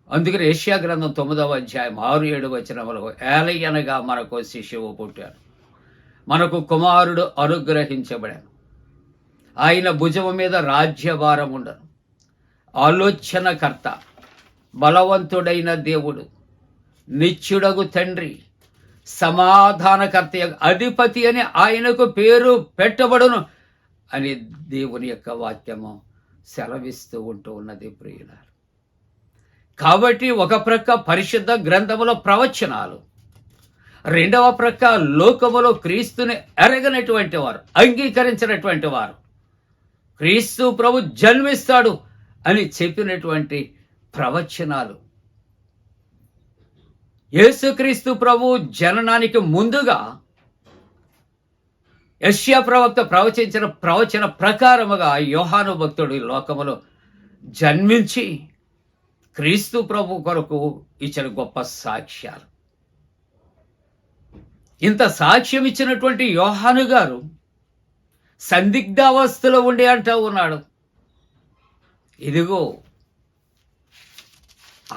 అందుకని యెషయా గ్రంథం 9వ అధ్యాయం 6-7 వచనములో ఏలయనగా మనకు శిశువు పుట్టాడు, మనకు కుమారుడు అనుగ్రహించబడాను, ఆయన భుజము మీద రాజ్యభారం ఉండను, ఆలోచనకర్త, బలవంతుడైన దేవుడు, నిత్యుడగు తండ్రి, సమాధానకర్త, అధిపతి అని ఆయనకు పేరు పెట్టబడును అని దేవుని యొక్క వాక్యము సెలవిస్తూ ఉంటూ ఉన్నది ప్రియులారు. కాబట్టి ఒక ప్రక్క పరిశుద్ధ గ్రంథములో ప్రవచనాలు, రెండవ ప్రక్క లోకములో క్రీస్తుని ఎరగనటువంటి వారు, అంగీకరించినటువంటి వారు, క్రీస్తు ప్రభు జన్మిస్తాడు అని చెప్పినటువంటి ప్రవచనాలు. యేసుక్రీస్తు ప్రభు జననానికి ముందుగా యెషయా ప్రవక్త ప్రవచించిన ప్రవచన ప్రకారముగా యోహాను భక్తుడు లోకములో జన్మించి క్రీస్తు ప్రభు కొరకు ఇచ్చిన గొప్ప సాక్ష్యాలు. ఇంత సాక్ష్యం ఇచ్చినటువంటి యోహాను గారు సందిగ్ధావస్థలో ఉండి అంటూ ఉన్నాడు, ఇదిగో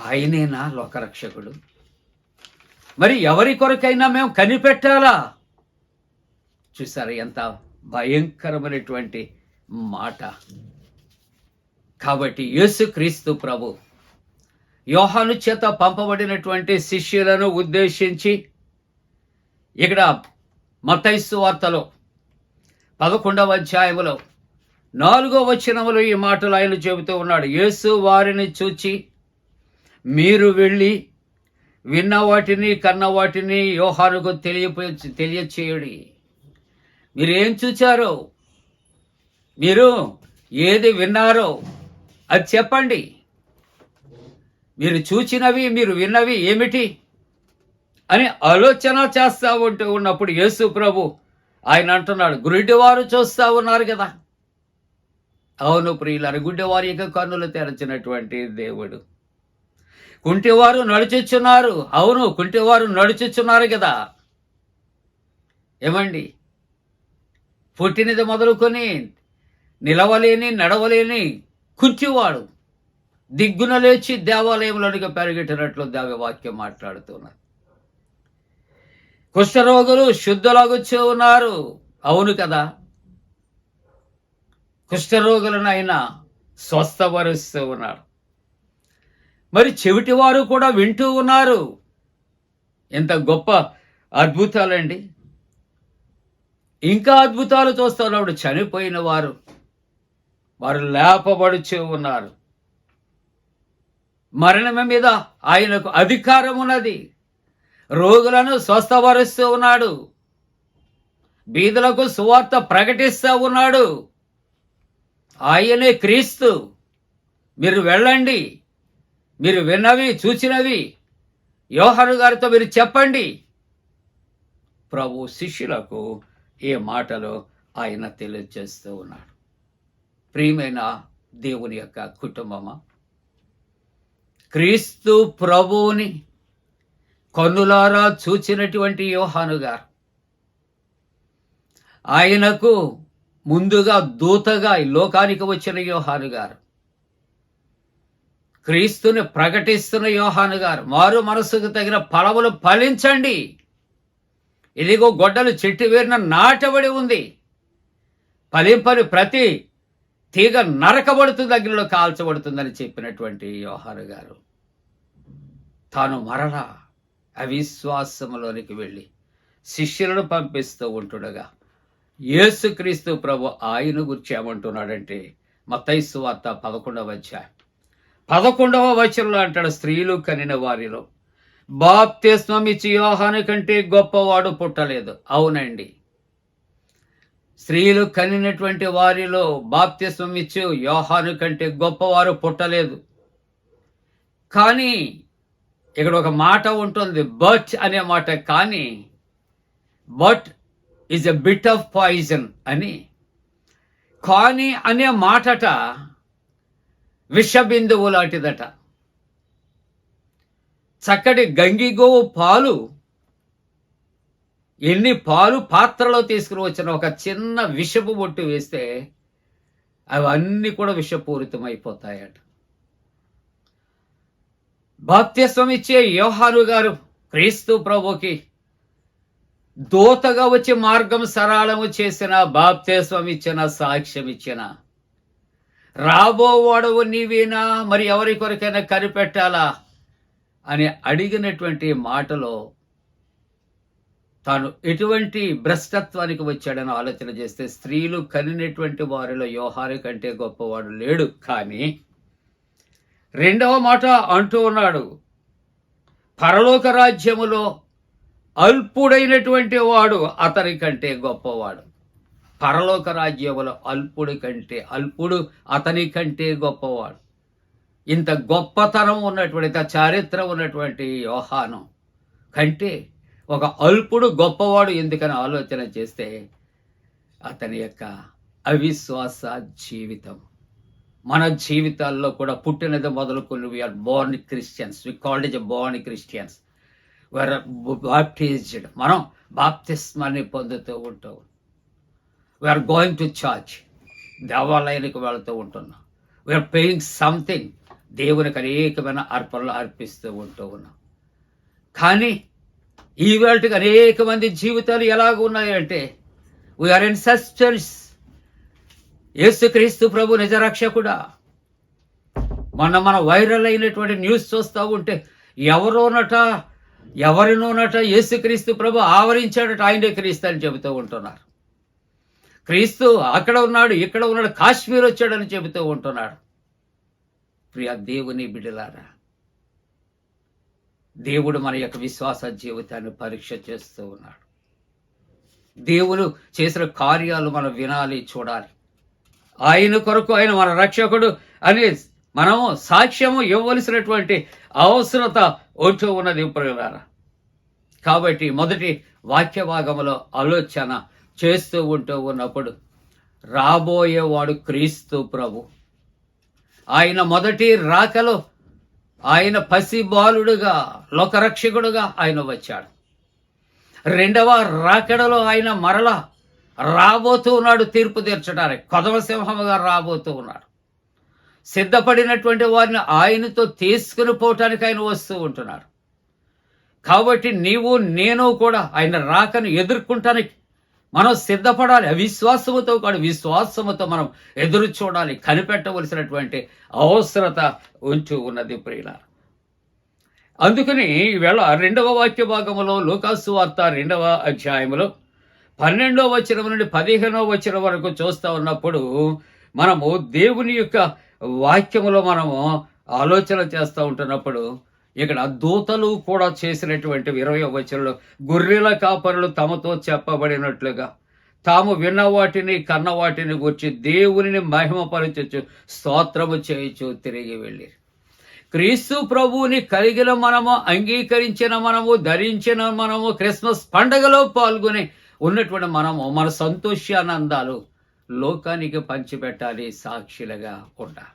ఆయనేనా లోకరక్షకుడు? మరి ఎవరి కొరకైనా మేము కనిపెట్టాలా? చూసారా ఎంత భయంకరమైనటువంటి మాట. కాబట్టి యేసుక్రీస్తు ప్రభు యోహాను చేత పంపబడినటువంటి శిష్యులను ఉద్దేశించి ఇక్కడ మత్తయి సువార్తలో 11వ అధ్యాయములో 4వ వచనములో ఈ మాటలు ఆయన చెబుతూ ఉన్నాడు. యేసు వారిని చూచి, మీరు వెళ్ళి విన్న వాటిని కన్న వాటిని యోహానుకు తెలియచేయుడి. మీరు ఏం చూచారో, మీరు ఏది విన్నారో అది చెప్పండి. మీరు చూచినవి, మీరు విన్నవి ఏమిటి అని ఆలోచన చేస్తూ ఉన్నప్పుడు యేసు ప్రభు ఆయన అంటున్నాడు, గుడ్డివారు చూస్తూ ఉన్నారు కదా. అవును ప్రియులారు, గుడ్డివారి యొక్క కన్నులు తెరచినటువంటి దేవుడు. కుంటివారు నడుచుచున్నారు. అవును, కుంటివారు నడుచుచున్నారు కదా. ఏమండి, పుట్టినది మొదలుకొని నిలవలేని నడవలేని కుంటివాడు దిగ్గున లేచి దేవాలయంలోనికి పెరిగెట్టినట్లు దేవవాక్యం మాట్లాడుతున్నారు. కుష్ఠరోగులు శుద్ధులగుచూ ఉన్నారు. అవును కదా, కుష్ఠరోగులను ఆయన స్వస్థపరుస్తూ ఉన్నాడు. మరి చెవిటి వారు కూడా వింటూ ఉన్నారు. ఎంత గొప్ప అద్భుతాలండి. ఇంకా అద్భుతాలు చూస్తున్నప్పుడు చనిపోయిన వారు లేపబడుచూ ఉన్నారు. మరణం మీద ఆయనకు అధికారం ఉన్నది. రోగులను స్వస్థపరుస్తూ ఉన్నాడు, బీదలకు సువార్త ప్రకటిస్తూ ఉన్నాడు. ఆయనే క్రీస్తు. మీరు వెళ్ళండి, మీరు విన్నవి చూచినవి యోహాను గారితో మీరు చెప్పండి. ప్రభు శిష్యులకు ఈ మాటలు ఆయన తెలియజేస్తూ ఉన్నాడు. ప్రియమైన దేవుని యొక్క కుటుంబమా, క్రీస్తు ప్రభువుని కన్నులారా చూచినటువంటి యోహాను గారు, ఆయనకు ముందుగా దూతగా ఈ లోకానికి వచ్చిన యోహాను గారు, క్రీస్తుని ప్రకటిస్తున్న యోహాను గారు, మారు మనసుకు తగిన ఫలములు ఫలించండి, ఇదిగో గొడ్డలు చెట్టు వేరున నాటబడి ఉంది, ఫలింపని ప్రతి తీగ నరకబడుతుంది, అగ్నిలో కాల్చబడుతుందని చెప్పినటువంటి యోహాను గారు తాను మరలా అవిశ్వాసములోనికి వెళ్ళి శిష్యులను పంపిస్తూ ఉంటుండగా యేసుక్రీస్తు ప్రభు ఆయన గురించి ఏమంటున్నాడంటే, మత్తయి సువార్త 11వ అధ్యాయం 11వ వచనంలో అంటాడు, స్త్రీలు కనిన వారిలో బాప్తిస్మం ఇచ్చి యోహాను కంటే గొప్పవాడు పుట్టలేదు. అవునండి, స్త్రీలు కనినటువంటి వారిలో బాప్తిస్మం ఇచ్చి యోహాను కంటే గొప్పవారు పుట్టలేదు. కానీ ఇక్కడ ఒక మాట ఉంటుంది, బట్ అనే మాట. కానీ but is a bit of poison అని. కానీ అనే మాటట విషబిందువు లాంటిదట. చక్కటి గంగిగోవు పాలు, ఎన్ని పాలు పాత్రలో తీసుకుని వచ్చిన ఒక చిన్న విషపు బొట్టు వేస్తే అవన్నీ కూడా విషపూరితమైపోతాయట. బాప్తిస్మం ఇచ్చే యోహాను గారు క్రీస్తు ప్రభుకి దూతగా వచ్చి మార్గం సరళము చేసిన, బాప్తిస్మం ఇచ్చిన, సాక్ష్యం ఇచ్చిన, రాబోవాడవు నీవేనా, మరి ఎవరి కొరకైనా కనిపెట్టాలా అని అడిగినటువంటి మాటలో తాను ఎటువంటి భ్రష్టత్వానికి వచ్చాడని ఆలోచన చేస్తే, స్త్రీలు కనినటువంటి వారిలో యోహాను కంటే గొప్పవాడు లేడు. కానీ రెండవ మాట అంటూ ఉన్నాడు, పరలోక రాజ్యములో అల్పుడైనటువంటి వాడు అతని కంటే గొప్పవాడు. పరలోక రాజ్యములో అల్పుడు అతని కంటే గొప్పవాడు. ఇంత గొప్పతనం ఉన్నటువంటి, ఇంత చారిత్ర ఉన్నటువంటి యోహాను కంటే ఒక అల్పుడు గొప్పవాడు ఎందుకని ఆలోచన చేస్తే, అతని యొక్క అవిశ్వాస జీవితం. మన జీవితాల్లో కూడా పుట్టినది మొదలుకొని we are born Christians, we called it born Christians, we are baptised. మనం బాప్తిస్మాన్ని పొందుతూ ఉంటాం. వీఆర్ గోయింగ్ టు చర్చ్, దేవాలయానికి వెళుతూ ఉంటున్నాం. వీఆర్ పేయింగ్ సంథింగ్, దేవునికి అనేకమైన అర్పణలు అర్పిస్తూ ఉంటూ ఉన్నాం. కానీ ఈవేళకి అనేక మంది జీవితాలు ఎలాగ ఉన్నాయంటే, వీఆర్ ఇన్ సస్పెన్స్. యేసుక్రీస్తు ప్రభు నిజరక్షకుడా. మన వైరల్ అయినటువంటి న్యూస్ చూస్తూ ఉంటే ఎవరినోనట యేసుక్రీస్తు ప్రభు ఆవరించాడట, ఆయనే క్రీస్తు అని చెబుతూ ఉంటున్నారు. క్రీస్తు అక్కడ ఉన్నాడు, ఇక్కడ ఉన్నాడు, కాశ్మీర్ వచ్చాడని చెబుతూ ఉంటున్నాడు. ప్రియ దేవుని బిడ్డలారా, దేవుడు మన యొక్క విశ్వాస జీవితాన్ని పరీక్ష చేస్తూ ఉన్నాడు. దేవుడు చేసిన కార్యాలు మనం వినాలి, చూడాలి. ఆయన కొరకు, ఆయన మన రక్షకుడు అని మనము సాక్ష్యము ఇవ్వవలసినటువంటి అవసరత ఉంటూ ఉన్నది ప్రియులారా. కాబట్టి మొదటి వాక్య భాగంలో ఆలోచన చేస్తూ ఉంటూ ఉన్నప్పుడు, రాబోయేవాడు క్రీస్తు ప్రభు. ఆయన మొదటి రాకలో ఆయన పసిబాలుడుగా, లోకరక్షకుడుగా ఆయన వచ్చాడు. రెండవ రాకడలో ఆయన మరలా రాబోతూ ఉన్నాడు, తీర్పు తీర్చడానికి కొదవ సింహముగా రాబోతూ ఉన్నాడు. సిద్ధపడినటువంటి వారిని ఆయనతో తీసుకుని పోవటానికి ఆయన వస్తూ ఉంటున్నాడు. కాబట్టి నీవు నేను కూడా ఆయన రాకను ఎదుర్కొంటానికి మనం సిద్ధపడాలి. అవిశ్వాసముతో కాదు, విశ్వాసముతో మనం ఎదురు చూడాలి. కనిపెట్టవలసినటువంటి అవసరత ఉంటూ ఉన్నది ప్రియులారా. అందుకని ఈవేళ రెండవ వాక్య భాగంలో లూకాసు వార్త 2వ అధ్యాయంలో 12వ వచనం నుండి 15వ వచనం వరకు చూస్తూ ఉన్నప్పుడు మనము దేవుని యొక్క వాక్యములో మనము ఆలోచన చేస్తూ ఉంటున్నప్పుడు ఇక్కడ దూతలు కూడా చేసినటువంటి 20వ వచనంలో గొర్రెల కాపరులు తమతో చెప్పబడినట్లుగా తాము విన్న వాటిని కన్న వాటిని గురించి దేవునిని మహిమపరచచ్చు స్తోత్రము చేయొచ్చు తిరిగి వెళ్ళి క్రీస్తు ప్రభువుని కలిగిన మనము, అంగీకరించిన మనము, ధరించిన మనము, క్రిస్మస్ పండగలో పాల్గొని ఉన్నటువంటి మనము మన సంతోషానందాలు లోకానికి పంచిపెట్టాలి, సాక్షులుగా ఉండాలి.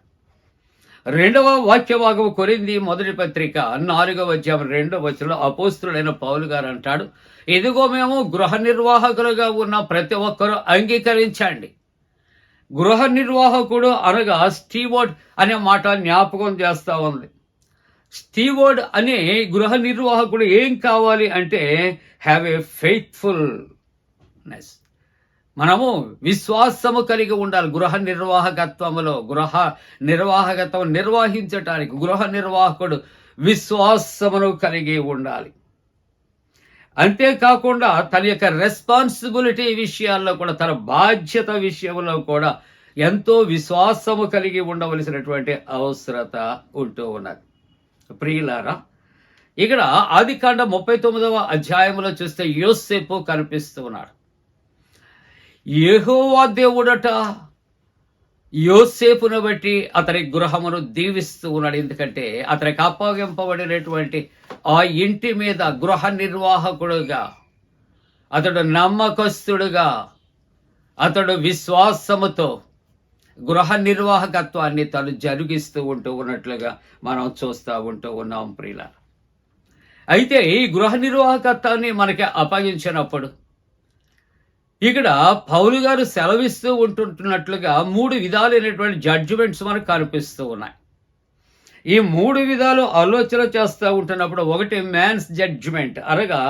2వ వాక్య భాగము కొరింథీ మొదటి పత్రిక 4వ అధ్యాయం 2వ వచనంలో అపోస్తుడైన పౌలు గారు అంటాడు, ఇదిగో మేము గృహ నిర్వాహకులుగా ఉన్న ప్రతి ఒక్కరూ అంగీకరించండి. గృహ నిర్వాహకుడు అనగా స్టీవర్డ్ అనే మాట జ్ఞాపకం చేస్తూ ఉంది. స్టీవర్డ్ అనే గృహ నిర్వాహకుడు ఏం కావాలి అంటే హ్యావ్ ఏ ఫెయిత్ఫుల్నెస్. మనము విశ్వాసము కలిగి ఉండాలి. గృహ నిర్వాహకత్వం నిర్వహించటానికి గృహ నిర్వాహకుడు విశ్వాసమును కలిగి ఉండాలి. అంతేకాకుండా తన యొక్క రెస్పాన్సిబిలిటీ విషయాల్లో కూడా, తన బాధ్యత విషయంలో కూడా ఎంతో విశ్వాసము కలిగి ఉండవలసినటువంటి అవసరత ఉంటూ ఉన్నది. ప్రియులారా, ఇక్కడ ఆదికాండ 39వ అధ్యాయంలో చూస్తే యోసేపు కనిపిస్తూ ఉన్నాడు. యెహోవా దేవుడట యోసేపును బట్టి అతని గృహమును దీవిస్తూ ఉన్నాడు. ఎందుకంటే అతనికి అప్పగింపబడినటువంటి ఆ ఇంటి మీద గృహ నిర్వాహకుడుగా, అతడు నమ్మకస్తుడుగా, అతడు విశ్వాసముతో గృహ నిర్వాహకత్వాన్ని తను జరిగిస్తూ ఉన్నట్లుగా మనం చూస్తూ ఉన్నాం ప్రియుల. అయితే ఈ గృహ నిర్వాహకత్వాన్ని మనకి అప్పగించినప్పుడు ఇక్కడ పౌలు గారు సెలవిస్తూ ఉంటున్నట్లుగా 3 విధాలైనటువంటి జడ్జిమెంట్స్ మనకు కనిపిస్తూ ఉన్నాయి. ఈ 3 విధాలు ఆలోచన చేస్తూ ఉంటున్నప్పుడు, ఒకటి మ్యాన్స్ జడ్జిమెంట్, అనగా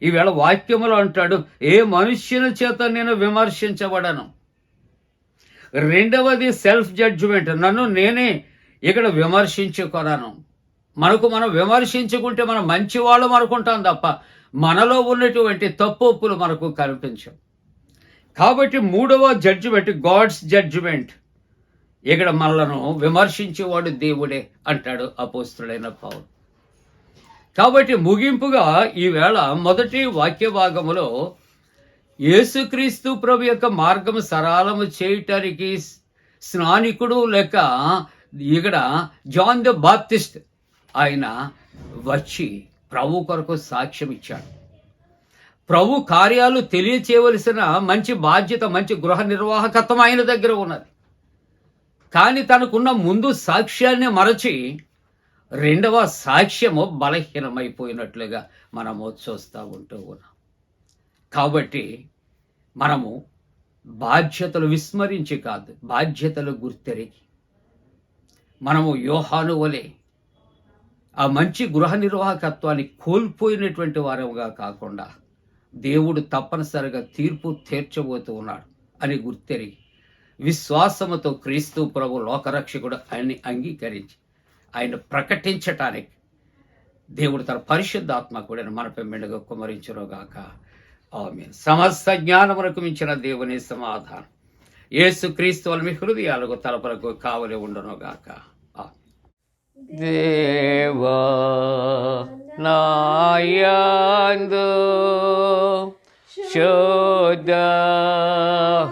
ఈవేళ వాక్యములో అంటాడు, ఏ మనుష్యుని చేత నేను విమర్శించబడను. 2వది సెల్ఫ్ జడ్జిమెంట్, నన్ను నేనే ఇక్కడ విమర్శించుకొనను. మనం విమర్శించుకుంటే మనం మంచివాళ్ళం అనుకుంటాం తప్ప మనలో ఉన్నటువంటి తప్పులు మనకు కనిపించవు. కాబట్టి 3వ జడ్జిమెంట్ గాడ్స్ జడ్జిమెంట్. ఇక్కడ మనలను విమర్శించేవాడు దేవుడే అంటాడు అపోస్తుడైన పౌలు. కాబట్టి ముగింపుగా ఈవేళ మొదటి వాక్య భాగములో యేసుక్రీస్తు ప్రభు యొక్క మార్గం సరళము చేయటానికి స్నానికుడు లేక ఇక్కడ జాన్ ద బాప్టిస్ట్ ఆయన వచ్చి ప్రభు కొరకు సాక్ష్యం ఇచ్చాడు. ప్రభు కార్యాలు తెలియచేయవలసిన మంచి బాధ్యత, మంచి గృహ నిర్వాహకత్వం ఆయన దగ్గర ఉన్నది. కానీ తనకున్న ముందు సాక్ష్యాన్ని మరచి 2వ సాక్ష్యము బలహీనమైపోయినట్లుగా మనము చూస్తూ ఉన్నాం. కాబట్టి మనము బాధ్యతలు విస్మరించి కాదు, బాధ్యతలు గుర్తెరిగి మనము యోహాను వలె ఆ మంచి గృహ నిర్వాహకత్వాన్ని కోల్పోయినటువంటి వారుగా కాకుండా దేవుడు తప్పనిసరిగా తీర్పు తీర్చబోతూ ఉన్నాడు అని గుర్తెరిగి విశ్వాసముతో క్రీస్తు ప్రభు లోకరక్షకుడు ఆయన్ని అంగీకరించి ఆయన ప్రకటించటానికి దేవుడు తన పరిశుద్ధాత్మ కూడా మనపై మెండుగా కుమరించునుగాక. ఆమేన్. సమస్త జ్ఞానమునకు మించిన దేవుని సమాధానం యేసు క్రీస్తు వల్ల మీ హృదయాలకు తలపలకు కావలి ఉండునుగాక. దేవా నాయందు శుద్ధ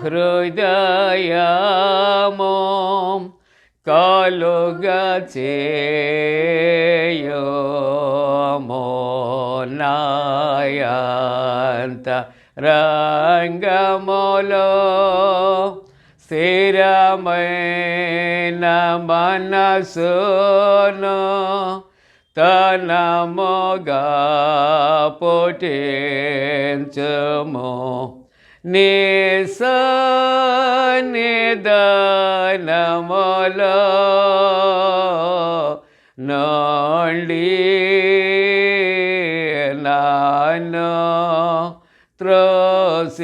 హృదయము కలుగా చేయము నాయంత రంగములో స్థిరమైన మనసును తనముగా పుట్టించుము నీ సన్నిధానములో నుండి నన్ను త్రోసివేయకము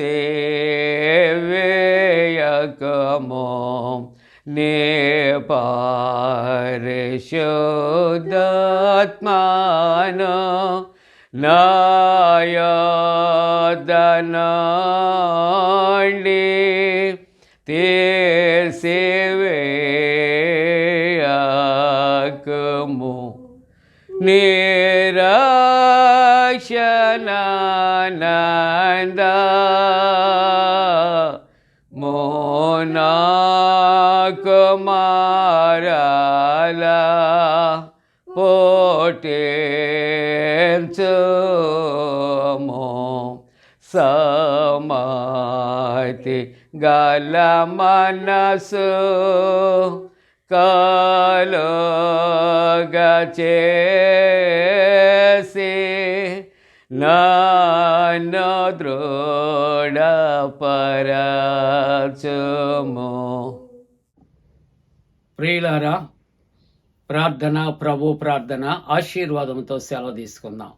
నీ పరిశుద్ధాత్మను నా యొద్ద నుండి తీసివేయకము నిరక్షణానంద మోనా కుమారాల పోటెంచుమో సమాతి గల మనసు కలుగ చేసి నన్ను దృఢపరచుము. ప్రియులారా, ప్రార్థన ప్రభు ప్రార్థన ఆశీర్వాదంతో సెలవు తీసుకుందాం.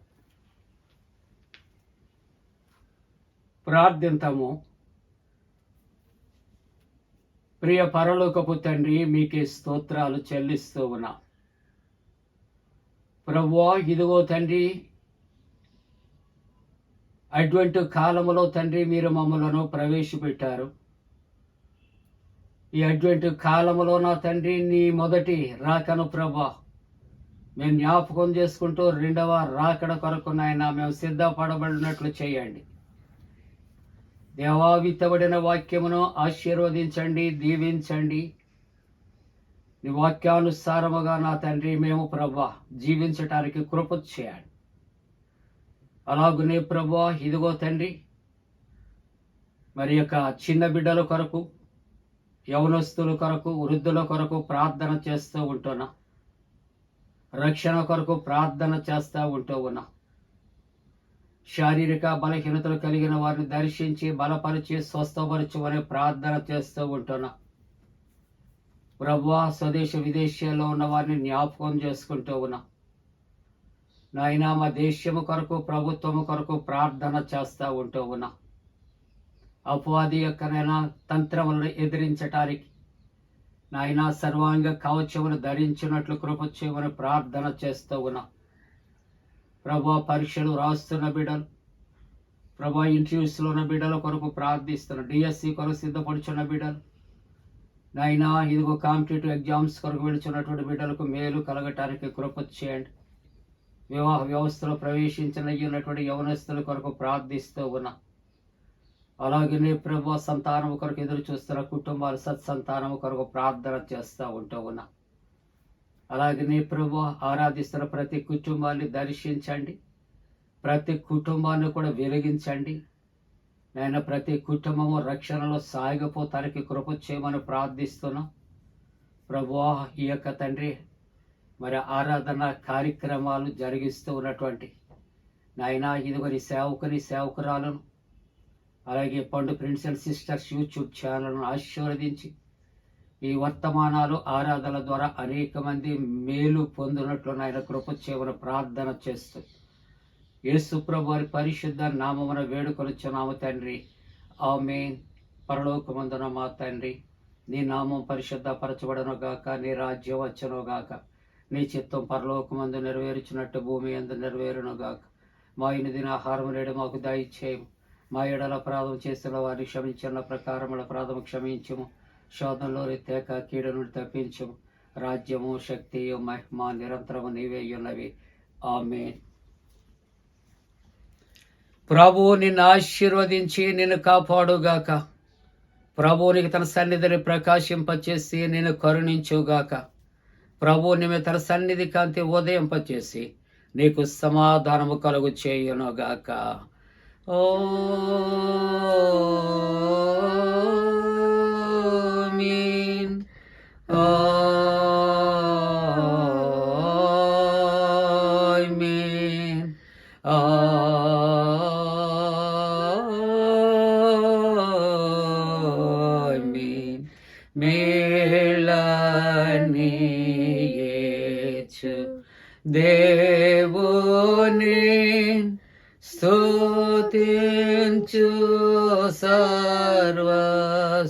ప్రార్థింతము. ప్రియ పరలోకపు తండ్రి, మీకే స్తోత్రాలు చెల్లిస్తూ ఉన్నా. ప్రభువా, ఇదిగో తండ్రి, అటువంటి కాలములో తండ్రి మీరు మమ్మలను ప్రవేశపెట్టారు. ఈ అటువంటి కాలములో నా తండ్రి నీ మొదటి రాకను ప్రభా మేము జ్ఞాపకం చేసుకుంటూ రెండవ రాకడ కొరకు నాయన మేము సిద్ధపడబడినట్లు చేయండి. దేవా, విత్తబడిన వాక్యమును ఆశీర్వదించండి, దీవించండి. నీ వాక్యానుసారముగా నా తండ్రి మేము ప్రభా జీవించటానికి కృప చేయండి. అలాగునే ప్రభా, ఇదిగో తండ్రి, మరి యొక్క చిన్న బిడ్డల కొరకు, యవనస్తుల కొరకు, వృద్ధుల కొరకు ప్రార్థన చేస్తూ ఉంటున్నా. రక్షణ కొరకు ప్రార్థన చేస్తూ ఉంటూ ఉన్నా. శారీరక బలహీనతలు కలిగిన వారిని దర్శించి బలపరిచి స్వస్థపరచమని ప్రార్థన చేస్తూ ఉంటున్నా. ప్రభువా, స్వదేశ విదేశాల్లో ఉన్న వారిని జ్ఞాపకం చేసుకుంటూ ఉన్నా. నాయనా, మా దేశము కొరకు, ప్రభుత్వము కొరకు ప్రార్థన చేస్తూ ఉంటూ ఉన్నా. అపవాది యొక్కనైనా తంత్రములను ఎదిరించటానికి నాయనా సర్వాంగ కవచమును ధరించినట్లు కృప చేయమని ప్రార్థన చేస్తూ ఉన్నా. ప్రభా, పరీక్షలు రాస్తున్న బిడ్డలు, ప్రభా ఇంటర్వ్యూస్లో ఉన్న బిడ్డల కొరకు ప్రార్థిస్తున్న, డిఎస్సి కొరకు సిద్ధపడుచున్న బిడ్డలు, నాయనా ఇదిగో కాంపిటేటివ్ ఎగ్జామ్స్ కొరకు వెళుచున్నటువంటి బిడ్డలకు మేలు కలగటానికి కృప చేయండి. వివాహ వ్యవస్థలో ప్రవేశించినటువంటి యవనస్తుల కొరకు ప్రార్థిస్తూ ఉన్నా. అలాగనే ప్రభు సంతానము కొరకు ఎదురు చూస్తున్న కుటుంబాలు సత్సంతానము కొరకు ప్రార్థన చేస్తూ ఉంటూ ఉన్నా. అలాగనే ప్రభు ఆరాధిస్తున్న ప్రతి కుటుంబాన్ని దర్శించండి, ప్రతి కుటుంబాన్ని కూడా వెలిగించండి. నేను ప్రతి కుటుంబము రక్షణలో సాగిపోతానికి కృప చేయమని ప్రార్థిస్తున్నా. ప్రభువా, ఈ యొక్క తండ్రి మరి ఆరాధన కార్యక్రమాలు జరిగిస్తూ ఉన్నటువంటి నాయనా ఇదిగో నీ సేవకుని సేవకురాలను, అలాగే పండు ఫ్రెండ్స్ అండ్ సిస్టర్స్ యూట్యూబ్ ఛానల్ను ఆశీర్వదించి ఈ వర్తమానాలు ఆరాధన ద్వారా అనేక మంది మేలు పొందినట్లు నాయన కృప చేయమని ప్రార్థన చేస్తూ యేసు ప్రభు వారి పరిశుద్ధ నామమున వేడుకొనుచున్నాము తండ్రి. ఆమేన్. పరలోకమందున మా తండ్రి, నీ నామం పరిశుద్ధ పరచబడను గాక, నీ రాజ్యం వచ్చును గాక, నీ చిత్తం పరలోకమందు నెరవేర్చినట్టు భూమి యందు నెరవేరును గాక. మా ఇనుదిన ఆహారం నేడు మాకు దయచేయము, మా ఎడల అపరాధం చేసిన వారిని క్షమించిన ప్రకారముల అపరాధము క్షమించము, శోధనలో తేక కీడు నుండి తప్పించము. రాజ్యము, శక్తియు, మహిమ నిరంతరము నీవే ఉన్నవి. ఆమేన్. ప్రభువు నిన్ను ఆశీర్వదించి నిన్ను కాపాడుగాక. ప్రభువు నీకు తన సన్నిధిని ప్రకాశింపచేసి నిన్ను కరుణించుగాక. ప్రభువు నిన్ను తన సన్నిధి కాంతి ఉదయింపచేసి నీకు సమాధానము కలుగు చేయునుగాక. ఆమేన్. ఆమేన్. ఆమేన్. మేళనీయేచు దేవుని స్తుతించు సర్వ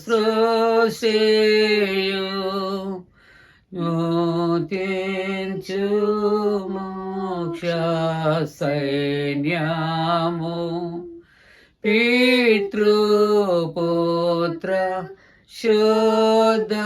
సృష్టియు, స్తుతించు మోక్ష సైన్యము, పితృపుత్ర శుద్ధాత్మా